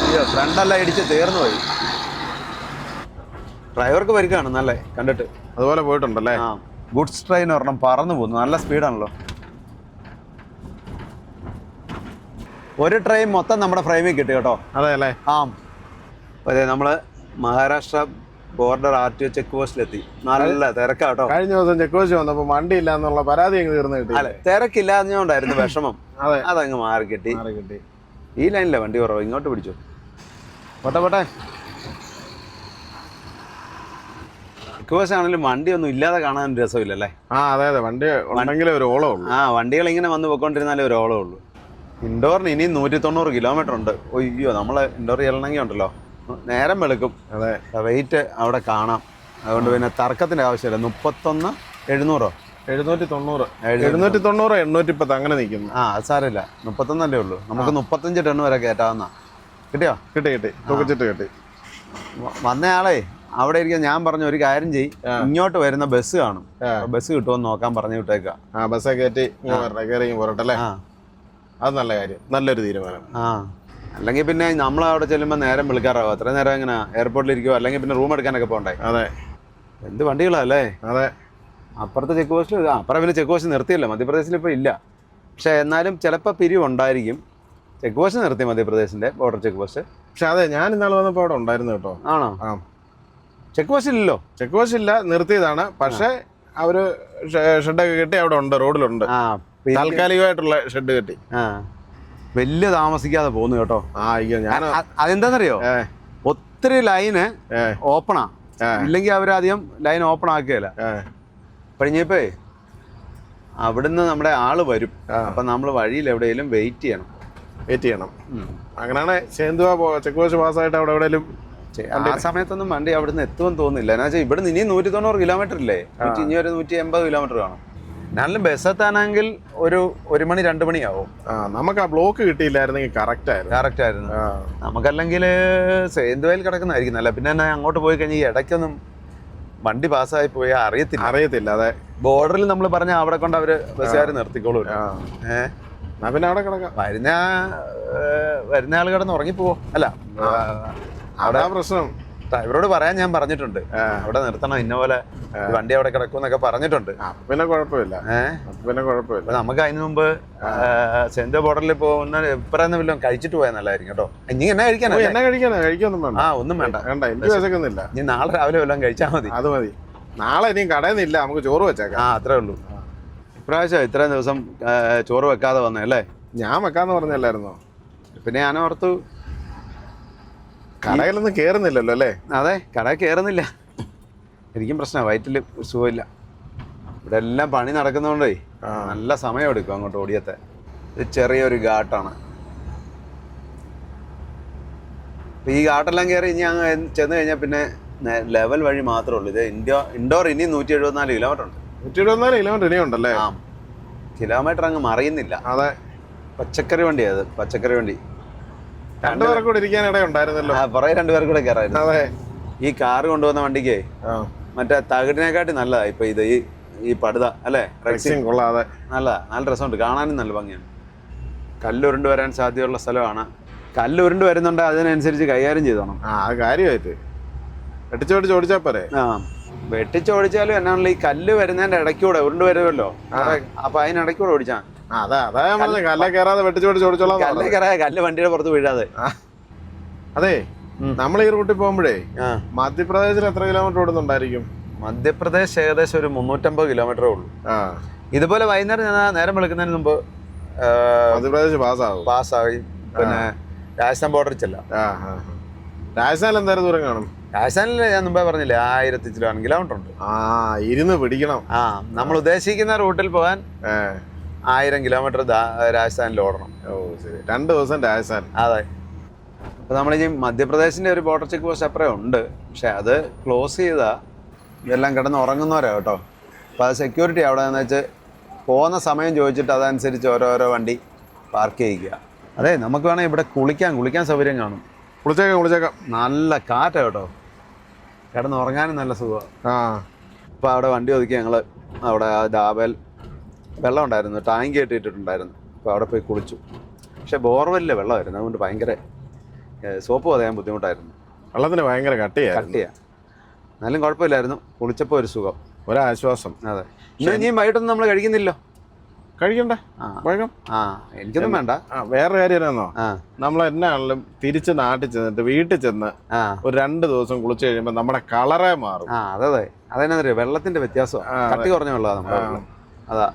അയ്യോ, ഫ്രണ്ടെല്ലാം ഇടിച്ച് തീർന്നു പോയി. ഡ്രൈവർക്ക് പരിക്കാണ് നല്ലേ കണ്ടിട്ട്. അതുപോലെ പോയിട്ടുണ്ടല്ലേ? ആ, ഗുഡ്സ് ട്രെയിൻ ഒരെണ്ണം പറന്നു പോകുന്നു. നല്ല സ്പീഡാണല്ലോ. ഒരു ട്രെയിൻ മൊത്തം നമ്മുടെ ഫ്രെയിമിൽ കിട്ടി കേട്ടോ. അതെ അല്ലേ? ആ, അതെ. നമ്മള് മഹാരാഷ്ട്ര ബോർഡർ RTO ചെക്ക് പോസ്റ്റിലെത്തി. നല്ല തിരക്കാട്ടോ. കഴിഞ്ഞ ദിവസം ചെക്ക് പോസ്റ്റ് വന്നപ്പോ വണ്ടി ഇല്ല എന്നുള്ള പരാതി അങ്ങ് തീർന്നു കിട്ടി. അല്ലെ, തിരക്കില്ലാഞ്ഞോണ്ടായിരുന്നു വിഷമം. അതെ, അതങ്ങ് മാറി കിട്ടി. ഈ ലൈനില്ല വണ്ടി കുറവ്. ഇങ്ങോട്ട് പിടിച്ചു. പോട്ടെ പോട്ടെ. ചെക്ക് പോസ്റ്റ് ആണെങ്കിലും വണ്ടിയൊന്നും ഇല്ലാതെ കാണാൻ രസമില്ലല്ലേ? ആ, അതെ അതെ. വണ്ടി ഉണ്ടെങ്കിലേ ഒരു ഓളം ഉള്ളൂ. ആ, വണ്ടികൾ ഇങ്ങനെ വന്ന് പോയിക്കൊണ്ടിരുന്നാലേ ഒരു ഓളമേ ഉള്ളൂ. ഇൻഡോറിന് ഇനി 190 കിലോമീറ്റർ ഉണ്ട്. ഒയ്യോ, നമ്മള് ഇൻഡോർ ചെല്ലണമെങ്കിൽ ഉണ്ടല്ലോ നേരം വെളുക്കും. അതെ, വെയിറ്റ് അവിടെ കാണാം. അതുകൊണ്ട് പിന്നെ തർക്കത്തിന്റെ ആവശ്യമില്ല. 31,700 790 810 അങ്ങനെ നിൽക്കുന്നു. ആ, അത് സാരമില്ല. 31 ഉള്ളൂ. നമുക്ക് 35 ടൺ വരെ കയറ്റാവുന്ന. കിട്ടിയോ? കിട്ടി. തൂക്കിച്ചിട്ട് കിട്ടി. വന്നയാളെ അവിടെ ഇരിക്കാൻ ഞാൻ പറഞ്ഞ ഒരു കാര്യം ചെയ്യും, ഇങ്ങോട്ട് വരുന്ന ബസ് കാണും, ബസ് കിട്ടുമെന്ന് നോക്കാൻ പറഞ്ഞു വിട്ടേക്ക. ആ, ബസ്സെ കയറ്റി കയറി പോരട്ടല്ലേ? അത് നല്ല കാര്യം, നല്ലൊരു തീരുമാനം. ആ, അല്ലെങ്കിൽ പിന്നെ നമ്മൾ അവിടെ ചെല്ലുമ്പോൾ നേരം വിളിക്കാറാവും. അത്രയും നേരം എങ്ങനെ എയർപോർട്ടിൽ ഇരിക്കുമോ, അല്ലെങ്കിൽ പിന്നെ റൂം എടുക്കാനൊക്കെ പോകണ്ടേ? അതെ. എന്ത് വണ്ടികളല്ലേ? അതെ. അപ്പുറത്തെ ചെക്ക് പോസ്റ്റിൽ, അപ്പുറം പിന്നെ ചെക്ക് പോസ്റ്റ് നിർത്തിയില്ല. മധ്യപ്രദേശിൽ ഇപ്പോൾ ഇല്ല. പക്ഷെ എന്നാലും ചിലപ്പോൾ പിരിവുണ്ടായിരിക്കും. ചെക്ക് പോസ്റ്റ് നിർത്തി, മധ്യപ്രദേശിന്റെ ബോർഡർ ചെക്ക് പോസ്റ്റ്. പക്ഷെ അതെ, ഞാൻ ഇന്നാൾ വന്നപ്പോൾ അവിടെ ഉണ്ടായിരുന്നു കേട്ടോ. ആണോ? ആ, ചെക്ക് പോസ്റ്റ് ഇല്ലല്ലോ. ചെക്ക് പോസ്റ്റ് ഇല്ല, നിർത്തിയതാണ്. പക്ഷെ അവര് ഷെഡൊക്കെ കെട്ടി അവിടെ ഉണ്ട്, റോഡിലുണ്ട്. താൽക്കാലികമായിട്ടുള്ള ഷെഡ് കെട്ടി. ആ, വലിയ താമസിക്കാതെ പോകുന്നു കേട്ടോ. ആ, അയ്യോ, ഞാൻ അതെന്താന്നറിയോ, ഒത്തിരി ലൈന് ഓപ്പണാ. ഇല്ലെങ്കിൽ അവരധികം ലൈൻ ഓപ്പൺ ആക്കുകയില്ല. കഴിഞ്ഞപ്പോ അവിടുന്ന് നമ്മുടെ ആള് വരും. അപ്പൊ നമ്മൾ വഴിയിൽ എവിടെയെങ്കിലും വെയിറ്റ് ചെയ്യണം. അങ്ങനെയാണ് ചേന്തുവ ചെക്ക് പോസ്റ്റ് പാസ്സായിട്ട് അവിടെ എവിടെയെങ്കിലും. ആ സമയത്തൊന്നും വണ്ടി അവിടുന്ന് എത്തുമെന്ന് തോന്നുന്നില്ല. എന്നാ വെച്ചാൽ ഇവിടുന്ന് ഇനി 190 കിലോമീറ്റർ ഇല്ലേ, ഇനി ഒരു 180 കിലോമീറ്റർ കാണും. എന്നാലും ബസ് എത്താണെങ്കിൽ ഒരു 1 മണി 2 മണിയാവും. നമുക്ക് ആ ബ്ലോക്ക് കിട്ടിയില്ലായിരുന്നെങ്കിൽ കറക്റ്റ് ആയിരുന്നു. നമുക്കല്ലെങ്കിൽ സേന്തുവയിൽ കിടക്കുന്നതായിരിക്കും അല്ല. പിന്നെ തന്നെ അങ്ങോട്ട് പോയി കഴിഞ്ഞാൽ ഈ ഇടയ്ക്കൊന്നും വണ്ടി പാസ്സായി പോയാൽ അറിയത്തില്ല. അതെ, ബോർഡറിൽ നമ്മൾ പറഞ്ഞ അവിടെ കൊണ്ട് അവര് ബസ്സുകാർ നിർത്തിക്കോളൂ. പിന്നെ അവിടെ കിടക്കാം. വരുന്ന ആൾ കിടന്ന് ഉറങ്ങിപ്പോവോ? അല്ല, അവിടെ പ്രശ്നം ഡ്രൈവറോട് പറയാൻ ഞാൻ പറഞ്ഞിട്ടുണ്ട്, അവിടെ നിർത്തണം, ഇന്ന പോലെ വണ്ടി അവിടെ കിടക്കും എന്നൊക്കെ പറഞ്ഞിട്ടുണ്ട്. പിന്നെ കുഴപ്പമില്ല. നമുക്ക് അതിന് മുമ്പ് സെന്റ് ബോർഡറിൽ പോകുന്ന ഇപ്പറയുന്ന വല്ലതും കഴിച്ചിട്ട് പോയാൽ നല്ലതായിരിക്കും കേട്ടോ. ഇനി എന്നാ കഴിക്കൊന്നും വേണ്ട. ഒന്നും വേണ്ട. എനിക്ക് വിശക്കുന്നില്ല. ഇനി നാളെ രാവിലെ വല്ലതും കഴിച്ചാൽ മതി. അത് മതി. നാളെ ഇനിയും കടയുന്നില്ല, നമുക്ക് ചോറ് വെച്ചേക്കാം. അത്രേ ഉള്ളൂ. ഇപ്രാവശ്യം ഇത്രയും ദിവസം ചോറ് വെക്കാതെ വന്നേ അല്ലേ? ഞാൻ വെക്കാന്ന് പറഞ്ഞല്ലായിരുന്നോ? പിന്നെ ഞാൻ ഓർത്തു കടയിലൊന്നും കേറുന്നില്ലല്ലോ അല്ലേ? അതെ, കടയിൽ കയറുന്നില്ല. എനിക്കും പ്രശ്നമാണ്, വയറ്റിൽ സുഖമില്ല. ഇവിടെ എല്ലാം പണി നടക്കുന്നതുകൊണ്ടേ നല്ല സമയം എടുക്കും അങ്ങോട്ട് ഓടിയത്തെ. ഇത് ചെറിയൊരു ഘാട്ടാണ്. അപ്പോൾ ഈ ഘാട്ടെല്ലാം കയറി ഇനി അങ്ങ് ചെന്ന് കഴിഞ്ഞാൽ പിന്നെ ലെവൽ വഴി മാത്രമേ ഉള്ളൂ. ഇത് ഇൻഡോർ ഇനി 174 കിലോമീറ്റർ ഉണ്ട്. 174 കിലോമീറ്റർ ഇനിയുണ്ടല്ലേ? ആ, കിലോമീറ്റർ അങ്ങ് മറിയുന്നില്ല. അതെ, പച്ചക്കറി വണ്ടിയാണ് അത്, പച്ചക്കറി വണ്ടി. 2 പേർ കൂടെ ഇരിക്കാൻ ഇട ഉണ്ടായിരുന്നല്ലോ. പുറകെ 2 പേർ കൂടെ കയറായിരുന്നു. അതെ, ഈ കാറ് കൊണ്ടുവന്ന വണ്ടിക്ക് മറ്റേ തകിടിനെക്കാട്ടി നല്ലതാ ഇപ്പൊ ഇത്. ഈ പടുത അല്ലേ, കൊള്ളാതെ നല്ല രസമുണ്ട്, കാണാനും നല്ല ഭംഗിയാണ്. കല്ലുരുണ്ട് വരാൻ സാധ്യതയുള്ള സ്ഥലമാണ്. കല്ലുരുണ്ട് വരുന്നുണ്ട്, അതിനനുസരിച്ച് കൈകാര്യം ചെയ്തോണം. അത് കാര്യമായിട്ട് വെട്ടിച്ചോടിച്ച് ഓടിച്ചാ പോരെ. വെട്ടിച്ചോടിച്ചാലും എന്നാണല്ലോ ഈ കല്ല് വരുന്നതിന്റെ ഇടയ്ക്കൂടെ ഉരുണ്ട് വരുമല്ലോ, അപ്പൊ അതിനിടയ്ക്കൂടെ ഓടിച്ചാൽ അതാ ഞാൻ പറഞ്ഞത്, കല്ല കയറാതെ വെട്ടിച്ചോടിച്ച് ഓടിച്ചോളാം. കല്ല് കയറാതെ, കല്ല് വണ്ടിയുടെ പുറത്ത് വീഴാതെ. അതെ, നമ്മൾ ഈ റൂട്ടിൽ പോകുമ്പോഴേ മധ്യപ്രദേശിൽ എത്ര കിലോമീറ്റർ ഓടുന്നുണ്ടായിരിക്കും? മധ്യപ്രദേശ് ഏകദേശം ഒരു 350 കിലോമീറ്ററേ ഉള്ളൂ. ഇതുപോലെ വൈകുന്നേരം ഞാൻ നേരം വെളുക്കുന്നതിന് മുമ്പ് മധ്യപ്രദേശ് പാസ്സായി പിന്നെ രാജസ്ഥാൻ ബോർഡറിൽ ചെല്ലാം. രാജസ്ഥാനിൽ എന്തായാലും ദൂരം കാണും. രാജസ്ഥാനിൽ ഞാൻ മുമ്പേ പറഞ്ഞില്ലേ 1000 കിലോമീറ്റർ ഉണ്ട്. ഇരുന്ന് പിടിക്കണം. നമ്മൾ ഉദ്ദേശിക്കുന്ന റൂട്ടിൽ പോകാൻ 1000 കിലോമീറ്റർ രാജസ്ഥാനിൽ ഓടണം. ശരി, 2 ദിവസം രാജസ്ഥാൻ. അതെ. അപ്പോൾ നമ്മളിനി മധ്യപ്രദേശിൻ്റെ ഒരു ബോർഡർ ചെക്ക് പോസ്റ്റ് അപ്പുറം ഉണ്ട്, പക്ഷെ അത് ക്ലോസ് ചെയ്താൽ ഇതെല്ലാം കിടന്ന് ഉറങ്ങുന്നവരാ കേട്ടോ. അപ്പോൾ അത് സെക്യൂരിറ്റി അവിടെ എന്ന് വെച്ച് പോകുന്ന സമയം ചോദിച്ചിട്ട് അതനുസരിച്ച് ഓരോരോ വണ്ടി പാർക്ക് ചെയ്യിക്കുക. അതെ, നമുക്ക് വേണമെങ്കിൽ ഇവിടെ കുളിക്കാൻ സൗകര്യം കാണും. കുളിച്ചേക്കാം. നല്ല കാറ്റാ കേട്ടോ, കിടന്ന് ഉറങ്ങാനും നല്ല സുഖമാണ്. അപ്പോൾ അവിടെ വണ്ടി ഒതുക്കി ഞങ്ങൾ അവിടെ ആ ധാബയിൽ വെള്ളം ഉണ്ടായിരുന്നു, ടാങ്ക് കെട്ടിയിട്ടുണ്ടായിരുന്നു. അപ്പോൾ അവിടെ പോയി കുളിച്ചു. പക്ഷേ ബോർവെല്ലിലെ വെള്ളമായിരുന്നു, അതുകൊണ്ട് ഭയങ്കര സോപ്പ് പതയാൻ ബുദ്ധിമുട്ടായിരുന്നു. വെള്ളത്തിന് ഭയങ്കര കട്ടിയാണ്. എന്നാലും കുഴപ്പമില്ലായിരുന്നു, കുളിച്ചപ്പോൾ ഒരു സുഖം, ഒരാശ്വാസം. അതെ. ഇനി വൈകിട്ടൊന്നും നമ്മൾ കഴിക്കുന്നില്ലോ. കഴിക്കണ്ടേ? എനിക്കൊന്നും വേണ്ട. വേറെ കാര്യം എന്നാന്നോ, നമ്മൾ എന്നാണെങ്കിലും തിരിച്ച് നാട്ടിൽ ചെന്നിട്ട് വീട്ടിൽ ചെന്ന് ഒരു 2 ദിവസം കുളിച്ച് കഴിയുമ്പോൾ നമ്മുടെ കളറേ മാറും. അതെ, അതെന്നാ വെള്ളത്തിന്റെ വ്യത്യാസം, കട്ടി കുറഞ്ഞ വെള്ളമാണ് നമ്മുടെ. അതാ.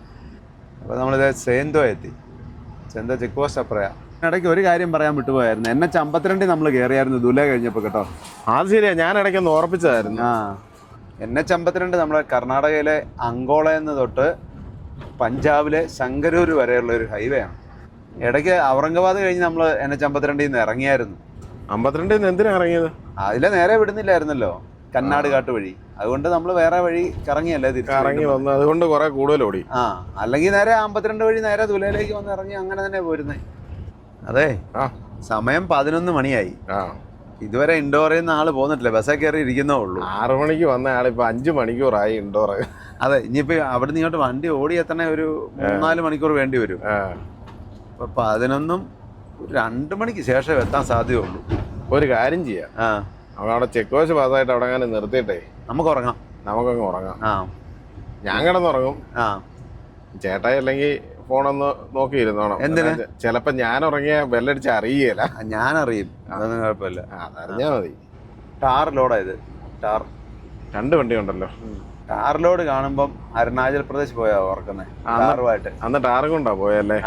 അപ്പോൾ നമ്മളിത് സെന്തോ എത്തി. സെന്തോ ചെക്ക് പോസ്റ്റ് അപ്പറയാ. ഇടയ്ക്ക് ഒരു കാര്യം പറയാൻ വിട്ടുപോയായിരുന്നു. NH52 നമ്മൾ കയറിയായിരുന്നു ദുല കഴിഞ്ഞപ്പോൾ കേട്ടോ. അത് ശരിയാ, ഞാൻ ഇടയ്ക്കൊന്ന് ഓർപ്പിച്ചതായിരുന്നു. NH52 നമ്മുടെ കർണാടകയിലെ അങ്കോളയെന്ന് തൊട്ട് പഞ്ചാബിലെ ശങ്കരൂർ വരെയുള്ള ഒരു ഹൈവേ ആണ്. ഇടയ്ക്ക് ഔറംഗാബാദ് കഴിഞ്ഞ് നമ്മൾ NH52 ഇറങ്ങിയായിരുന്നു. 52 എന്തിനാ ഇറങ്ങിയത്? അതിലെ നേരെ വിടുന്നില്ലായിരുന്നല്ലോ, കന്നാട് കാട്ട് വഴി. അതുകൊണ്ട് നമ്മൾ വേറെ വഴി കറങ്ങിയല്ലേ ഇറങ്ങി വന്നു, അതുകൊണ്ട് കുറെ കൂടുതൽ ഓടി. അല്ലെങ്കിൽ നേരെ 52 വഴി നേരെ ദുലയിലേക്ക് വന്ന് ഇറങ്ങി അങ്ങനെ തന്നെ പോരുന്നേ. അതെ, സമയം 11 മണിയായി. ഇതുവരെ ഇൻഡോറിൽ നിന്ന് ആള് പോന്നിട്ടില്ല, ബസ്സേ കയറി ഇരിക്കുന്നേ ഉള്ളൂ. 6 മണിക്ക് വന്ന ആളിപ്പോ 5 മണിക്കൂറായി ഇൻഡോർ. അതെ, ഇനിയിപ്പോ അവിടെ നിന്ന് ഇങ്ങോട്ട് വണ്ടി ഓടി എത്തണേ ഒരു 3-4 മണിക്കൂർ വേണ്ടി വരും. അപ്പൊ 11-ഉം 2 മണിക്ക് ശേഷം എത്താൻ സാധ്യതയുള്ളൂ. ഒരു കാര്യം ചെയ്യാം, അവിടെ ചെക്ക് പോസ്റ്റ് പാസ്സായിട്ട് അവിടെ അങ്ങനെ നിർത്തിയിട്ടേ നമുക്കങ്ങ് ഉറങ്ങാം. ഞാൻ കിടന്നുറങ്ങും, ചേട്ടായി അല്ലെങ്കിൽ ഫോണൊന്ന് നോക്കിയിരുന്നോണം. എന്തിനാ? ചിലപ്പോ ഞാൻ ഉറങ്ങിയ ബെല്ലടിച്ച് അറിയുകയില്ല. ഞാൻ അറിയും, അതൊന്നും കുഴപ്പമില്ല. അതറിഞ്ഞാ മതി. ടാർ ലോഡായത്, ടാർ 2 വണ്ടി ഉണ്ടല്ലോ. ടാർ ലോഡ് കാണുമ്പം അരുണാചൽ പ്രദേശ് പോയാ ഓർക്കുന്നേ, ടാറുമായിട്ട്. അന്ന് ടാറും കൊണ്ടാ പോയല്ലേ?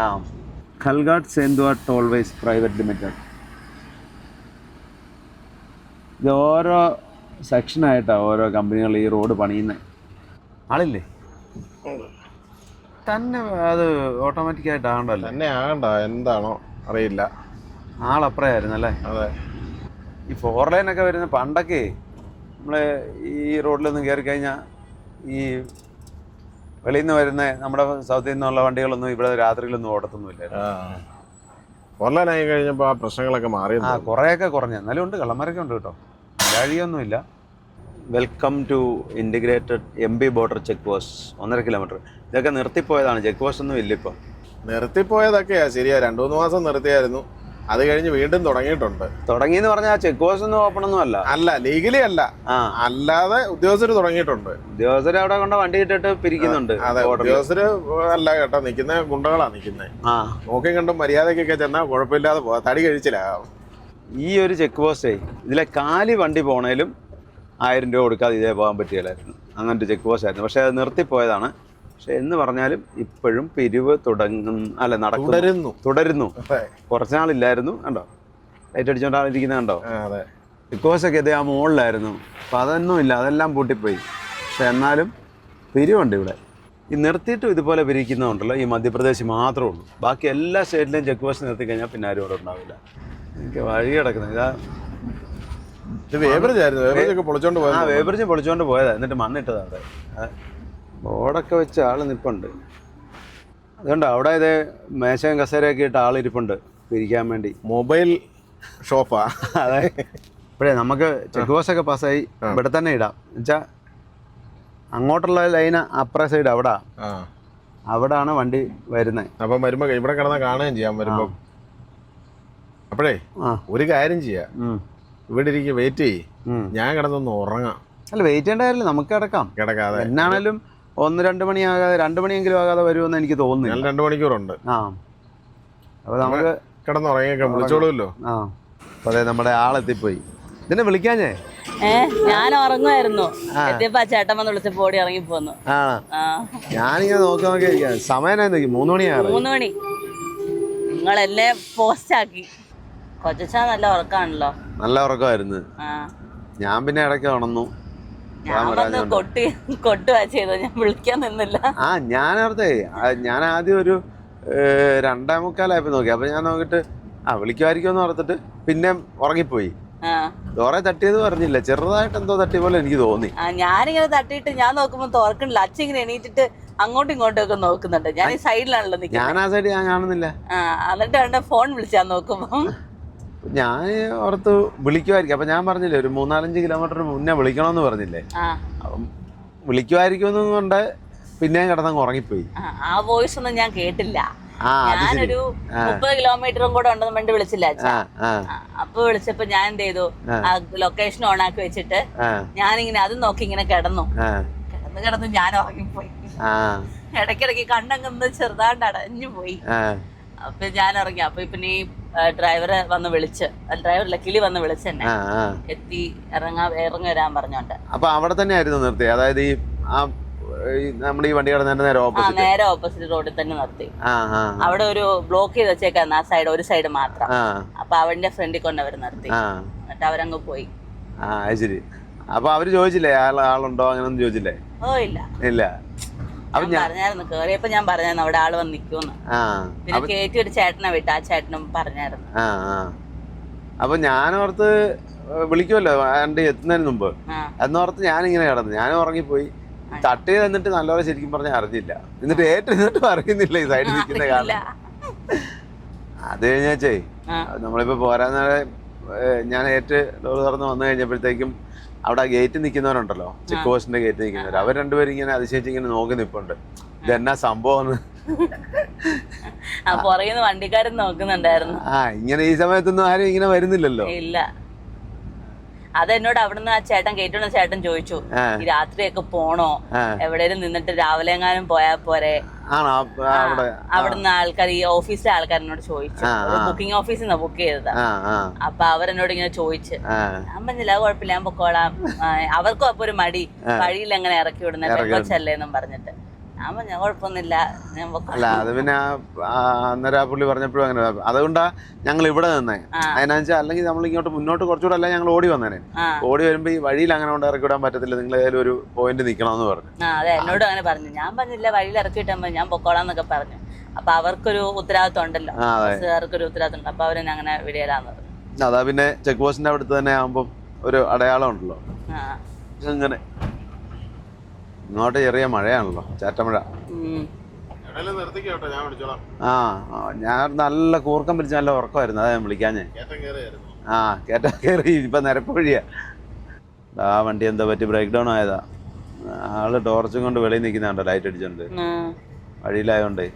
ഖൽഘാട്ട് സെന്തുവ ടോൾവേസ് പ്രൈവറ്റ് ലിമിറ്റഡ്. ഇത് ഓരോ സെക്ഷനായിട്ടാണ് ഓരോ കമ്പനികൾ ഈ റോഡ് പണിയുന്നത്. ആളില്ലേ തന്നെ, അത് ഓട്ടോമാറ്റിക്കായിട്ട് ആകണ്ടല്ലോ. തന്നെ ആകണ്ട, എന്താണോ അറിയില്ല. ആളപ്പുറയായിരുന്നല്ലേ? അതെ. ഈ 4 ലൈനൊക്കെ വരുന്ന പണ്ടൊക്കെ നമ്മൾ ഈ റോഡിലൊന്നും കയറി കഴിഞ്ഞാൽ ഈ വെളിയിൽ നിന്ന് വരുന്ന നമ്മുടെ സൗത്തിൽ നിന്നുള്ള വണ്ടികളൊന്നും ഇവിടെ രാത്രിയിലൊന്നും ഓടത്തൊന്നുമില്ല. 4 ലൈനായി കഴിഞ്ഞപ്പോൾ ആ പ്രശ്നങ്ങളൊക്കെ മാറി. കുറേയൊക്കെ കുറഞ്ഞു, എന്നാലും ഉണ്ട്, കള്ളന്മാരൊക്കെ ഉണ്ട് കേട്ടോ, വഴിയൊന്നുമില്ല. Welcome to integrated MB border check post. 1.5 kilometre. ഇതൊക്കെ നിർത്തിപ്പോയതാണ്, ചെക്ക് പോസ്റ്റ് ഒന്നും ഇല്ല ഇപ്പോൾ. നിർത്തിപ്പോയതൊക്കെയാ ശരിയാ, 2-3 മാസം നിർത്തിയായിരുന്നു. അത് കഴിഞ്ഞ് വീണ്ടും തുടങ്ങിയെന്ന് പറഞ്ഞാൽ ചെക്ക് പോസ്റ്റ് ഒന്നും ഓപ്പൺ ഒന്നും അല്ല, ലീഗലി അല്ല, അല്ലാതെ ഉദ്യോഗസ്ഥര് തുടങ്ങിയിട്ടുണ്ട്. ഉദ്യോഗസ്ഥര് അവിടെ കൊണ്ട് വണ്ടി ഇട്ടിട്ട് പിരിക്കുന്നുണ്ട്. അതെ, ഉദ്യോഗസ്ഥര് അല്ല കേട്ടോ, നിൽക്കുന്ന ഗുണ്ടകളാ നിൽക്കുന്നത്. നോക്കി കണ്ടും മര്യാദക്കൊക്കെ ചെന്നാ കുഴപ്പമില്ലാതെ പോവാ, തടി കഴിച്ചില്ല. ഈ ഒരു ചെക്ക് പോസ്റ്റേ ഇതിലെ കാലി വണ്ടി പോണേലും 1000 രൂപ കൊടുക്കാതെ ഇതേ പോകാൻ പറ്റിയില്ലായിരുന്നു. അങ്ങനത്തെ ചെക്ക് പോസ്റ്റ് ആയിരുന്നു. പക്ഷെ അത് നിർത്തിപ്പോയതാണ്. പക്ഷെ എന്ന് പറഞ്ഞാലും ഇപ്പോഴും പിരിവ് തുടരുന്നു. കുറച്ചുനാളില്ലായിരുന്നു, കണ്ടോ ലൈറ്റ് അടിച്ചോണ്ടാളിരിക്കുന്നത് കണ്ടോ. ചെക്ക് പോസ്റ്റൊക്കെ ഇതേ ആ മുകളിലായിരുന്നു. അപ്പം അതൊന്നും ഇല്ല, അതെല്ലാം പൂട്ടിപ്പോയി. പക്ഷെ എന്നാലും പിരിവുണ്ട് ഇവിടെ. ഈ നിർത്തിയിട്ടും ഇതുപോലെ പിരിക്കുന്നതുണ്ടല്ലോ ഈ മധ്യപ്രദേശ് മാത്രമേ ഉള്ളൂ. ബാക്കി എല്ലാ സ്റ്റേറ്റിലും ചെക്ക് പോസ്റ്റ് നിർത്തി കഴിഞ്ഞാൽ പിന്നെ ആരും ഇവിടെ ഉണ്ടാവില്ല. എനിക്ക് വഴി കിടക്കുന്നത് ഇതാ ഇത് വേബറിജ് ആയിരുന്നു, വേബറിജ് ഒക്കെ പൊളിച്ചോണ്ട് പോയത്. വേബറിജ് പൊളിച്ചോണ്ട് പോയതാ, എന്നിട്ട് മണ്ണിട്ടതാ അവിടെ. ബോർഡൊക്കെ വെച്ച് ആള് നിപ്പുണ്ട്. അതുകൊണ്ട് അവിടെ ഇത് മേശയും കസേരയൊക്കെ ഇട്ട് ആളിരിപ്പുണ്ട് പിരിക്കാൻ വേണ്ടി. മൊബൈൽ ഷോപ്പാ. അതെ. ഇപ്പോഴേ നമുക്ക് ചെക്ക് പോസ്റ്റ് ഒക്കെ പാസ്സായി, ഇവിടെ തന്നെ ഇടാം. എന്നുവെച്ചാൽ അങ്ങോട്ടുള്ള ലൈന് അപ്പുറ സൈഡ് അവിടാണ് വണ്ടി വരുന്നത്. അപ്പം വരുമ്പോ ഇവിടെ കിടന്നാ കാണുകയും ചെയ്യാം വരുമ്പോ. അപ്പോഴേ ഒരു കാര്യം ചെയ്യാം, ഇവിടെ ഇരിക്കും, വെയിറ്റ് ചെയ്യ്, ഞാൻ കിടന്നൊന്ന് ഉറങ്ങാം. അല്ല, വെയിറ്റ് ചെയ്യേണ്ട കാര്യമില്ല, നമുക്ക് കിടക്കാതെ. എന്നാണേലും 1-2 മണിയാകാതെ 2 മണിയെങ്കിലും ആകാതെ വരുമെന്ന് എനിക്ക് തോന്നുന്നു. 2 മണിക്കൂറുണ്ട്. അപ്പൊ നമുക്ക് കിടന്നുറങ്ങിയൊക്കെ വിളിച്ചോളൂല്ലോ. അപ്പൊ അതെ, നമ്മുടെ ആളെത്തിപ്പോയി. ഇതിനെ വിളിക്കാഞ്ഞേ? ഞാൻ ഉറങ്ങുമായിരുന്നു, എത്തിയപ്പോ ചേട്ടൻ വന്ന് വിളിച്ചപ്പോ ഓടി ഇറങ്ങി പോന്നു. ഞാനിങ്ങനെ നോക്കി ഇരിക്കാം. സമയം 3 മണിയാണ്. 3 മണി. നിങ്ങളെന്നെ പോസ്റ്റ് ആക്കി. കൊച്ചാ നല്ല ഉറക്കാണല്ലോ. നല്ല ഉറക്കമായിരുന്നു. ഞാൻ പിന്നെ ഇടയ്ക്ക് ഉണർന്നു. കൊട്ടുവാ ചെയ്തോ, ഞാൻ വിളിക്കാൻ നിന്നില്ല. ഞാൻ ആദ്യം ഒരു 2:45 നോക്കി. അപ്പൊ ഞാൻ നോക്കിട്ട് വിളിക്കുമായിരിക്കുമെന്ന് ഓർത്തിട്ട് പിന്നെ ഉറങ്ങിപ്പോയി. ഡോറെ തട്ടിയത് പറഞ്ഞില്ല, ചെറുതായിട്ട് എന്തോ തട്ടിയ പോലെ എനിക്ക് തോന്നി. ഞാനിങ്ങനെ തട്ടിയിട്ട് ഞാൻ നോക്കുമ്പോ തുറക്കണില്ല. അച്ഛൻ ഇങ്ങനെ എണീറ്റിട്ട് അങ്ങോട്ടും ഇങ്ങോട്ടും ഒക്കെ നോക്കുന്നുണ്ട്. ഞാൻ ഈ സൈഡിലാണല്ലോ നിൽക്കുന്നത്. ഞാൻ ആ സൈഡ് ഞാൻ കാണുന്നില്ല. എന്നിട്ട് ഫോൺ വിളിച്ചാ നോക്കുമ്പോ ഞാൻ ഓർത്ത് വിളിക്കുമായിരിക്കും. അപ്പൊ ഞാൻ പറഞ്ഞില്ലേ, ഒരു 3-4 കിലോമീറ്റർ മുന്നേ വിളിക്കണമെന്ന് പറഞ്ഞില്ലേ. അപ്പം വിളിക്കുമായിരിക്കും കൊണ്ട് പിന്നെയും കിടന്നങ്ങ് ഉറങ്ങിപ്പോയി. ആ വോയിസ് ഒന്നും ഞാൻ കേട്ടില്ല. ഞാനൊരു 30 കിലോമീറ്ററും കൂടെ ഉണ്ടെന്ന് വേണ്ടി വിളിച്ചില്ല. അപ്പൊ വിളിച്ചപ്പോ ഞാൻ എന്ത് ചെയ്തു, ആ ലൊക്കേഷൻ ഓൺ ആക്കി വെച്ചിട്ട് ഞാനിങ്ങനെ അത് നോക്കി ഇങ്ങനെ കിടന്നു ഞാൻ ഉറങ്ങിപ്പോയി. ഇടയ്ക്കിടയ്ക്ക് കണ്ണങ്ങ് ചെറുതാണ്ട് അടഞ്ഞു പോയി. അപ്പൊ ഞാൻ ഇറങ്ങി. അപ്പൊ പിന്നെ ഈ ഡ്രൈവറെ വന്ന് വിളിച്ച്, ഡ്രൈവറില്ല, കിളി വന്ന് വിളിച്ചെന്നെ എത്തി ഇറങ്ങി വരാൻ പറഞ്ഞോണ്ട്. അപ്പൊ അവിടെ തന്നെ ആയിരുന്നു നിർത്തി? അതായത് ഈ നമ്മുടെ ഈ വണ്ടി നേരെ ഓപ്പോസിറ്റ് റോഡിൽ തന്നെ നിർത്തി. അവിടെ ഒരു ബ്ലോക്ക് ചെയ്ത് വെച്ചേക്കാന്ന്, ആ സൈഡ്, ഒരു സൈഡ് മാത്രം. അപ്പൊ അവന്റെ ഫ്രണ്ടിൽ കൊണ്ട് അവർ നിർത്തി, എന്നിട്ട് അവരങ്ങ് പോയി. ശരി. അപ്പൊ അവര് ചോദിച്ചില്ലേ ആളുണ്ടോ, അങ്ങനൊന്നും ചോദിച്ചില്ലേ? ഓ ഇല്ല. പറഞ്ഞായിരുന്നു, കേറിയപ്പോ ഞാൻ പറഞ്ഞായിരുന്നു അവിടെ ആള് വന്ന് നിക്കൂന്ന്. പിന്നെ കേറ്റി ഒരു ചേട്ടനെ വിട്ട്, ആ ചേട്ടനും പറഞ്ഞായിരുന്നു. അപ്പൊ ഞാനോർത്ത് വിളിക്കുമല്ലോ വണ്ടി എത്തുന്നതിന് മുമ്പ് എന്നോർത്ത് ഞാനിങ്ങനെ കിടന്നു. ഞാനും ഉറങ്ങിപ്പോയി. തട്ടി തന്നിട്ട് നല്ലപോലെ ശരിക്കും പറഞ്ഞാൽ അറിഞ്ഞില്ല. എന്നിട്ട് ഏറ്റിട്ട് അറിയുന്നില്ല ഈ സൈഡിൽ നിൽക്കുന്ന കാലം. അത് കഴിഞ്ഞാച്ചേ നമ്മളിപ്പോ പോരാന്നേരെ ഞാൻ ഡോർ തുറന്ന് വന്നു കഴിഞ്ഞപ്പോഴത്തേക്കും അവിടെ ഗേറ്റ് നിൽക്കുന്നവരുണ്ടല്ലോ, ചെക്ക് പോസ്റ്റിന്റെ ഗേറ്റ് നിൽക്കുന്നവർ, അവർ രണ്ടുപേരും ഇങ്ങനെ അതിശയിച്ച് ഇങ്ങനെ നോക്കി നിൽപ്പുണ്ട്. ഇതെന്നാ സംഭവം? വണ്ടിക്കാരൻ നോക്കുന്നുണ്ടായിരുന്നു. ഇങ്ങനെ ഈ സമയത്തൊന്നും ആരും ഇങ്ങനെ വരുന്നില്ലല്ലോ. ഇല്ല. അതെന്നോട് അവിടുന്ന് ആ ചേട്ടൻ കേട്ടോണ്ട് ചേട്ടൻ ചോദിച്ചു, ഈ രാത്രിയൊക്കെ പോണോ, എവിടെയും നിന്നിട്ട് രാവിലെ എങ്ങാനും പോയാ പോരെ? അവിടുന്ന് ആൾക്കാർ, ഈ ഓഫീസിലെ ആൾക്കാരെന്നോട് ചോദിച്ചു. ബുക്കിംഗ് ഓഫീസിൽ നിന്നാ ബുക്ക് ചെയ്തതാ. അപ്പൊ അവരെന്നോട് ഇങ്ങനെ ചോദിച്ച്, ഞാൻ പറഞ്ഞില്ല കുഴപ്പമില്ല, ഞാൻ പൊക്കോളാം. അവർക്കും അപ്പൊ ഒരു മടി, വഴിയിൽ എങ്ങനെ ഇറക്കി വിടുന്ന പെൺകൊച്ചല്ലേന്നും പറഞ്ഞിട്ട്. ഞാൻ പറഞ്ഞ കുഴപ്പമൊന്നുമില്ല, ഞാൻ അല്ല. അത് പിന്നെ അന്നേരം ആ പുള്ളി പറഞ്ഞപ്പോഴും അങ്ങനെ. അതുകൊണ്ടാ ഞങ്ങൾ ഇവിടെ നിന്നേ. അതിനാ വെച്ചാൽ അല്ലെങ്കിൽ നമ്മൾ ഇങ്ങോട്ട് മുന്നോട്ട് കുറച്ചുകൂടെ അല്ല ഞങ്ങൾ ഓടി വന്നേനെ. ഓടി വരുമ്പോ ഈ വഴിയിൽ അങ്ങനെ കൊണ്ട് ഇറക്കി വിടാൻ പറ്റത്തില്ല, നിങ്ങൾ ഏതായാലും ഒരു പോയിന്റ് നിൽക്കണമെന്ന് പറഞ്ഞു. അതെ, എന്നോട് അങ്ങനെ പറഞ്ഞു. ഞാൻ പറഞ്ഞില്ല, വഴിയിൽ ഇറക്കി വിട്ടാൽ ഞാൻ പൊക്കോളാന്നൊക്കെ പറഞ്ഞു. അപ്പൊ അവർക്കൊരു ഉത്തരവാദിത്വം ഉണ്ടല്ലോ, ബസ്സുകാർക്കൊരു ഉത്തരവാദിത്വം ഉണ്ട്. അപ്പൊ അവരെന്നെ അങ്ങനെ വിടിയലാന്ന് പറഞ്ഞു. അതാ പിന്നെ ചെക്ക് പോസ്റ്റിന്റെ അടുത്ത് തന്നെ ആകുമ്പോ ഒരു അടയാളം ഉണ്ടല്ലോ. അങ്ങനെ ഇങ്ങോട്ട് ചെറിയ മഴയാണല്ലോ, ചാറ്റമഴ. ഞാൻ നല്ല കൂർക്കം പിടിച്ച് നല്ല ഉറക്കമായിരുന്നു, അതാ ഞാൻ വിളിക്കാഞ്ഞേ. കേറ്റാ കയറി. ഇപ്പൊ നിരപ്പ് വഴിയാ. ആ വണ്ടി എന്താ പറ്റി, ബ്രേക്ക് ഡൗൺ ആയതാ. ആള് ടോർച്ചും കൊണ്ട് വെളിയിൽ നിൽക്കുന്നുണ്ടോ, ലൈറ്റ് അടിച്ചോണ്ട്, വഴിയിലായോണ്ടേ.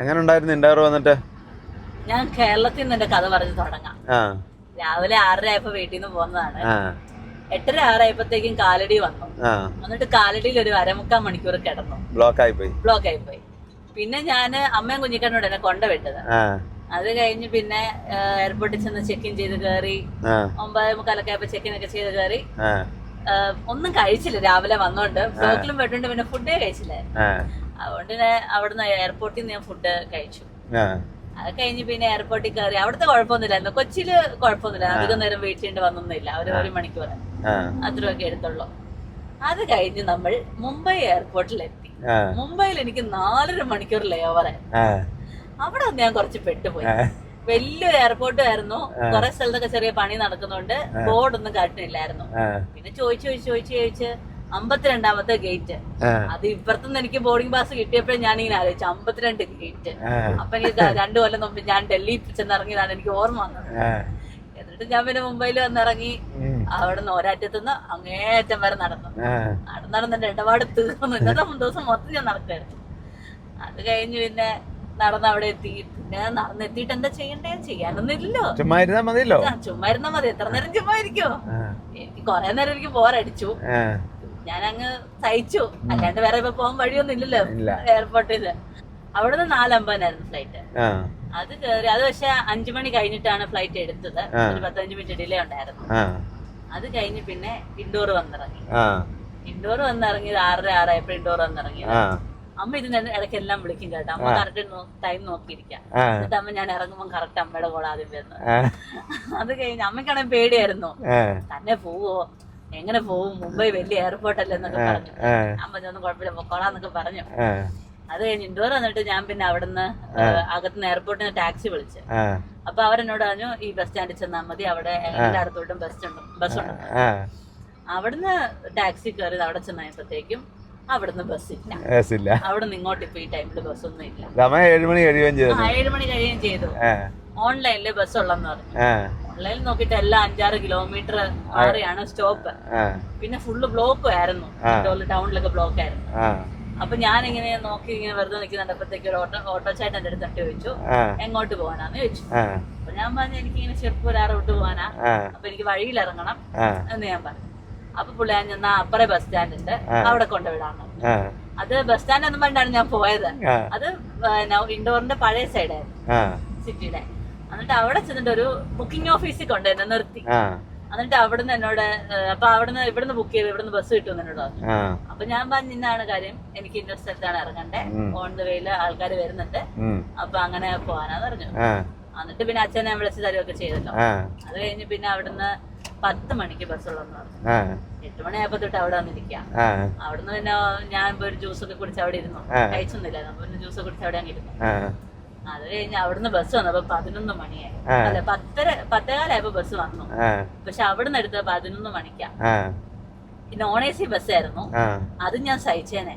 എങ്ങനെ ഉണ്ടായിരുന്നു ഇൻഡയർ വന്നിട്ട്? ഞാൻ കേരളത്തിൽ നിന്ന് കഥ പറഞ്ഞു തുടങ്ങാം. രാവിലെ 6:30 ആയപ്പോ വീട്ടിൽ നിന്ന് പോകുന്നതാണ്. 8:30 ആയപ്പോഴത്തേക്കും കാലടി വന്നു. എന്നിട്ട് കാലടിയിൽ ഒരു 1/4 മണിക്കൂർ കിടന്നു. ബ്ലോക്ക് ആയി പോയി. പിന്നെ ഞാന് അമ്മയും കുഞ്ഞിക്കണ്ണോട് എന്നെ കൊണ്ടുവിട്ടത്. അത് കഴിഞ്ഞ് പിന്നെ എയർപോർട്ടിൽ ചെന്ന് ചെക്ക് ഇൻ ചെയ്ത് കയറി. 9:45 ആയപ്പോ ചെക്ക് ഇൻ ഒക്കെ ചെയ്ത് കയറി. ഒന്നും കഴിച്ചില്ല രാവിലെ വന്നോണ്ട്. ബ്ലോക്കിലും പോയിട്ടുണ്ട്, പിന്നെ ഫുഡേ കഴിച്ചില്ലായിരുന്നു. അതുകൊണ്ട് അവിടുന്ന് എയർപോർട്ടിൽ നിന്ന് ഞാൻ ഫുഡ് കഴിച്ചു. അത് കഴിഞ്ഞ് പിന്നെ എയർപോർട്ടിൽ കയറി. അവിടുത്തെ കുഴപ്പമൊന്നുമില്ലായിരുന്നു, കൊച്ചിയില് കുഴപ്പമൊന്നുമില്ല. അധികം നേരം വെയിറ്റ് ചെയ്യേണ്ടി വന്നൊന്നുമില്ല. ഒരു മണിക്കൂർ അത്രയൊക്കെ എടുത്തുള്ളൂ. അത് കഴിഞ്ഞ് നമ്മൾ മുംബൈ എയർപോർട്ടിലെത്തി. മുംബൈയിൽ എനിക്ക് 4.5 മണിക്കൂർ ലേ ഓവർ ആയിരുന്നു. അവിടെ ഒന്ന് ഞാൻ കുറച്ച് പെട്ടുപോയി. വലിയൊരു എയർപോർട്ട് ആയിരുന്നു. കുറെ സ്ഥലത്തൊക്കെ ചെറിയ പണി നടക്കുന്നുണ്ട്, ബോർഡൊന്നും കാട്ടിനില്ലായിരുന്നു. പിന്നെ ചോദിച്ച് 52ാമത്തെ ഗേറ്റ്. അത് ഇപ്പുറത്തുനിന്ന് എനിക്ക് ബോർഡിംഗ് പാസ് കിട്ടിയപ്പോഴും ഞാനിങ്ങനെ ആലോചിച്ചു 52 ഗേറ്റ്. അപ്പൊ എനിക്ക് 2 കൊല്ലം മുമ്പ് ഞാൻ ഡൽഹി ചെന്നിറങ്ങിയതാണ് എനിക്ക് ഓർമ്മ വന്നത്. എന്നിട്ട് ഞാൻ പിന്നെ മുംബൈയിൽ വന്നിറങ്ങി. അവിടെ നിന്ന് ഒരറ്റത്തുനിന്ന് അങ്ങേയറ്റം വരെ നടന്നെന്റെ ഇടപാട് തീർന്നു. ഇന്നത്തെ ദിവസം മൊത്തം ഞാൻ നടക്കായിരുന്നു. അത് കഴിഞ്ഞ് പിന്നെ നടന്ന് അവിടെ എത്തി. പിന്നെ നടന്നെത്തിയിട്ട് എന്താ ചെയ്യണ്ടേ? ചെയ്യാനൊന്നും ഇല്ലല്ലോ, ചുമ്മാ ഇരുന്നാ മതി. എത്ര നേരം ചുമ്മാ ഇരിക്കോ? എനിക്ക് കൊറേ നേരം എനിക്ക് ബോറടിച്ചു. ഞാനങ്ങ് സഹിച്ചു. അല്ലാണ്ട് വേറെ ഇപ്പൊ പോകാൻ വഴിയൊന്നും ഇല്ലല്ലോ എയർപോർട്ടിൽ. അവിടുന്ന് 4:50 ഫ്ലൈറ്റ്. അത് കയറി. അത് പക്ഷെ 5 മണി കഴിഞ്ഞിട്ടാണ് ഫ്ലൈറ്റ് എടുത്തത്. ഒരു 15 മിനിറ്റ് ഡിലേ ഉണ്ടായിരുന്നു. അത് കഴിഞ്ഞ് പിന്നെ ഇൻഡോർ വന്നിറങ്ങി. 6:30 ആയപ്പോ ഇൻഡോർ വന്നിറങ്ങി. അമ്മ ഇതിന് ഇടയ്ക്ക് എല്ലാം വിളിക്കും കേട്ടോ. അമ്മ കറക്റ്റ് ടൈം നോക്കിയിരിക്കാം. എന്നിട്ട് അമ്മ ഞാൻ ഇറങ്ങുമ്പോ കറക്റ്റ് അമ്മയുടെ കോൾ ആദ്യം വരുന്നത്. അത് കഴിഞ്ഞ് അമ്മയ്ക്കാണെങ്കിൽ പേടിയായിരുന്നു, തന്നെ പോവോ, എങ്ങനെ പോവും, മുംബൈ വലിയ എയർപോർട്ടല്ലേ എന്നൊക്കെ പറഞ്ഞു. അമ്മ ഒന്നും കുഴപ്പമില്ല പൊക്കോളാന്നൊക്കെ പറഞ്ഞു. അത് കഴിഞ്ഞ് ഇൻഡോർ വന്നിട്ട് ഞാൻ പിന്നെ അവിടുന്ന് അകത്തുനിന്ന് എയർപോർട്ടിൽ നിന്ന് ടാക്സി വിളിച്ച്. അപ്പൊ അവരെന്നോട് പറഞ്ഞു ഈ ബസ് സ്റ്റാൻഡിൽ ചെന്നാൽ മതി, അവിടെ എല്ലായിടത്തോട്ടും ബസ്സുണ്ട്. അവിടുന്ന് ടാക്സി കയറി അവിടെ ചെന്നപ്പോഴത്തേക്കും അവിടുന്ന് ബസ്സില്ല. അവിടുന്ന് ഇങ്ങോട്ട് ഇപ്പൊ ഈ ടൈമില് ബസ്സൊന്നും ഇല്ല. 7 മണി കഴിയുകയും ചെയ്തു. ഓൺലൈനില് ബസ് ഉള്ളെന്ന് പറഞ്ഞു. ഓൺലൈനിൽ നോക്കിയിട്ട് എല്ലാം 5-6 കിലോമീറ്റർ മാറിയാണ് സ്റ്റോപ്പ്. പിന്നെ ഫുള്ള് ബ്ലോക്കും ആയിരുന്നു, ടൗണിലൊക്കെ ബ്ലോക്ക് ആയിരുന്നു. അപ്പൊ ഞാനിങ്ങനെ നോക്കി ഇങ്ങനെ വെറുതെ നിൽക്കുന്നുണ്ടപ്പോഴത്തേക്ക് ഒരു ഓട്ടോ ചേട്ടൻ എന്റെ അടുത്ത് ചോദിച്ചു എങ്ങോട്ട് പോകാനാന്ന് ചോദിച്ചു. അപ്പൊ ഞാൻ പറഞ്ഞു എനിക്കിങ്ങനെ ചെറുപ്പം റൂട്ട് പോകാനാ, അപ്പൊ എനിക്ക് വഴിയിൽ ഇറങ്ങണം എന്ന് ഞാൻ പറഞ്ഞു. അപ്പൊ പുള്ളി ഞാൻ ചെന്നാ അപ്പറേ ബസ് സ്റ്റാൻഡ് ഉണ്ട്, അവിടെ കൊണ്ടുവിടാന്ന്. അത് ബസ് സ്റ്റാൻഡ് ഒന്നും പറഞ്ഞാണ് ഞാൻ പോയത്. അത് ഇൻഡോറിന്റെ പഴയ സൈഡായിരുന്നു സിറ്റിയുടെ. എന്നിട്ട് അവിടെ ചെന്നിട്ട് ഒരു ബുക്കിംഗ് ഓഫീസിൽ കൊണ്ട് എന്നെ നിർത്തി. എന്നിട്ട് അവിടുന്ന് എന്നോട് അപ്പൊ ഇവിടുന്ന് ബുക്ക് ചെയ്ത് ഇവിടുന്ന് ബസ് കിട്ടുമെന്ന് എന്നോട് പറഞ്ഞു. അപ്പൊ ഞാൻ പറഞ്ഞു ഇന്നാണ് കാര്യം, എനിക്ക് ഇന്ന സ്ഥലത്താണ് ഇറങ്ങണ്ടേ, ഓൺ ദ വേയില് ആൾക്കാർ വരുന്നുണ്ട്, അപ്പൊ അങ്ങനെ പോകാനാന്ന് പറഞ്ഞു. എന്നിട്ട് പിന്നെ അച്ഛനെ വിളിച്ച് തരുമൊക്കെ ചെയ്തല്ലോ. അത് കഴിഞ്ഞ് പിന്നെ അവിടുന്ന് 10 മണിക്ക് ബസ്സുള്ളതെന്ന് പറഞ്ഞു. 8 മണിയായപ്പോ തൊട്ട് അവിടെ വന്നിരിക്കാം. അവിടുന്ന് പിന്നെ ഞാൻ ഒരു ജ്യൂസൊക്കെ കുടിച്ച് അവിടെ ഇരുന്നു, കഴിച്ചൊന്നുമില്ല. നമ്മൾ പിന്നെ ജ്യൂസൊക്കെ കുടിച്ച് അവിടെ അങ്ങ് ഇരുന്നു. അത് കഴിഞ്ഞ് അവിടുന്ന് ബസ് വന്നപ്പോ 11 മണിയായി. അല്ല 10:15 ബസ് വന്നു. പക്ഷെ അവിടുന്ന് എടുത്തത് 11 മണിക്കാ. Non AC ബസ്സായിരുന്നു. അത് ഞാൻ സഹിച്ചേനെ.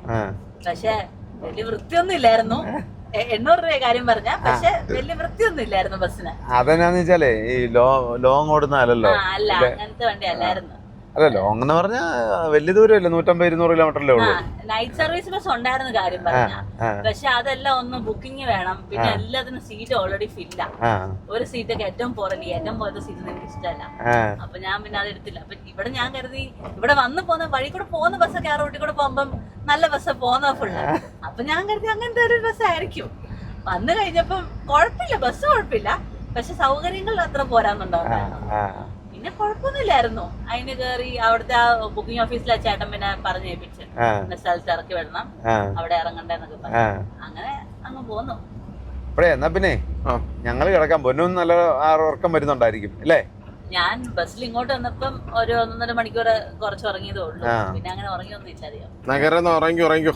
പക്ഷെ വലിയ വൃത്തിയൊന്നും ഇല്ലായിരുന്നു. 800 രൂപ കാര്യം പറഞ്ഞ, പക്ഷെ വലിയ വൃത്തിയൊന്നും ഇല്ലായിരുന്നു ബസ്സിന്. അതെന്നാന്ന് വെച്ചാലേ ഈ ലോങ് ഓടുന്നല്ലോ. അല്ല അങ്ങനത്തെ വണ്ടി അല്ലായിരുന്നു. അല്ല ലോങ് എന്ന് പറഞ്ഞാ വലിയ ദൂരമല്ല, 150-200 കിലോമീറ്ററല്ലേ ഉള്ളൂ. നൈറ്റ് സർവീസ് ബസ് ഉണ്ടായിരുന്ന കാര്യം പറഞ്ഞ, പക്ഷെ അതെല്ലാം ഒന്ന് ബുക്കിംഗ് വേണം. പിന്നെ എല്ലാത്തിനും സീറ്റ് ഓൾറെഡി ഫില്ല. ഒരു സീറ്റൊക്കെ ഏറ്റവും പോലത്തെ സീറ്റ് എനിക്ക് ഇഷ്ടമല്ല. അപ്പൊ ഞാൻ പിന്നെ അത് എടുത്തില്ല. അപ്പൊ ഇവിടെ ഞാൻ കരുതി ഇവിടെ വന്ന് പോകുന്ന വഴി കൂടെ പോകുന്ന ബസ്സൊക്കെ ആ റൂട്ടിൽ കൂടെ പോകുമ്പം നല്ല ബസ് പോകുന്ന ഫുള്ള്. അപ്പൊ ഞാൻ കരുതി അങ്ങനത്തെ ഒരു ബസ് ആയിരിക്കും. വന്നു കഴിഞ്ഞപ്പം കുഴപ്പമില്ല, ബസ് കുഴപ്പമില്ല, പക്ഷെ സൗകര്യങ്ങൾ അത്ര പോരാന്നുണ്ടാവും. പിന്നെ കുഴപ്പമൊന്നുമില്ലായിരുന്നു. അതിന് കയറി അവിടുത്തെ ആ ബുക്കിംഗ് ഓഫീസിലെ ചേട്ടൻ പിന്നെ പറഞ്ഞേപ്പിച്ച് ഇന്ന സ്ഥലത്ത് ഇറക്കി വിടണം, അവിടെ ഇറങ്ങണ്ടെന്നൊക്കെ പറഞ്ഞു. അങ്ങനെ അങ്ങ് പോന്നു. എന്നാ പിന്നെ ഞങ്ങള് കിടക്കാൻ പൊന്നും നല്ല ഉറക്കം വരുന്നുണ്ടായിരിക്കും അല്ലേ? ഞാൻ ബസ്സിൽ ഇങ്ങോട്ട് വന്നപ്പം ഒരു 1.5 മണിക്കൂർ കുറച്ച് ഉറങ്ങിയതേ ഉള്ളൂ. പിന്നെ അങ്ങനെ ഉറങ്ങിയൊന്നും ഇല്ല.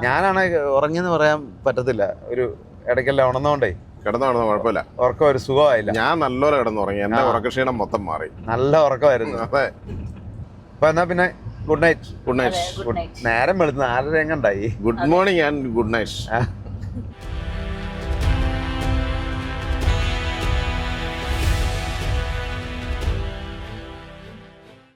ഞാനാണ് ഉറങ്ങിയെന്ന് പറയാൻ പറ്റത്തില്ല. ഒരു ഇടയ്ക്കെല്ലാം ഉണർന്നോണ്ടേ കിടന്നു കുഴപ്പമില്ല, ഉറക്കം ഒരു സുഖമായില്ല. ഞാൻ നല്ലോണം കിടന്നുറങ്ങി, എന്റെ ഉറക്കക്ഷീണം മൊത്തം മാറി. നല്ല ഉറക്കമായിരുന്നു. അപ്പൊ എന്നാ പിന്നെ ഗുഡ് നൈറ്റ്. Good night. നേരം വെളുത്തുന്ന 6:30 എങ്ങണ്ടായി. Good morning and good night.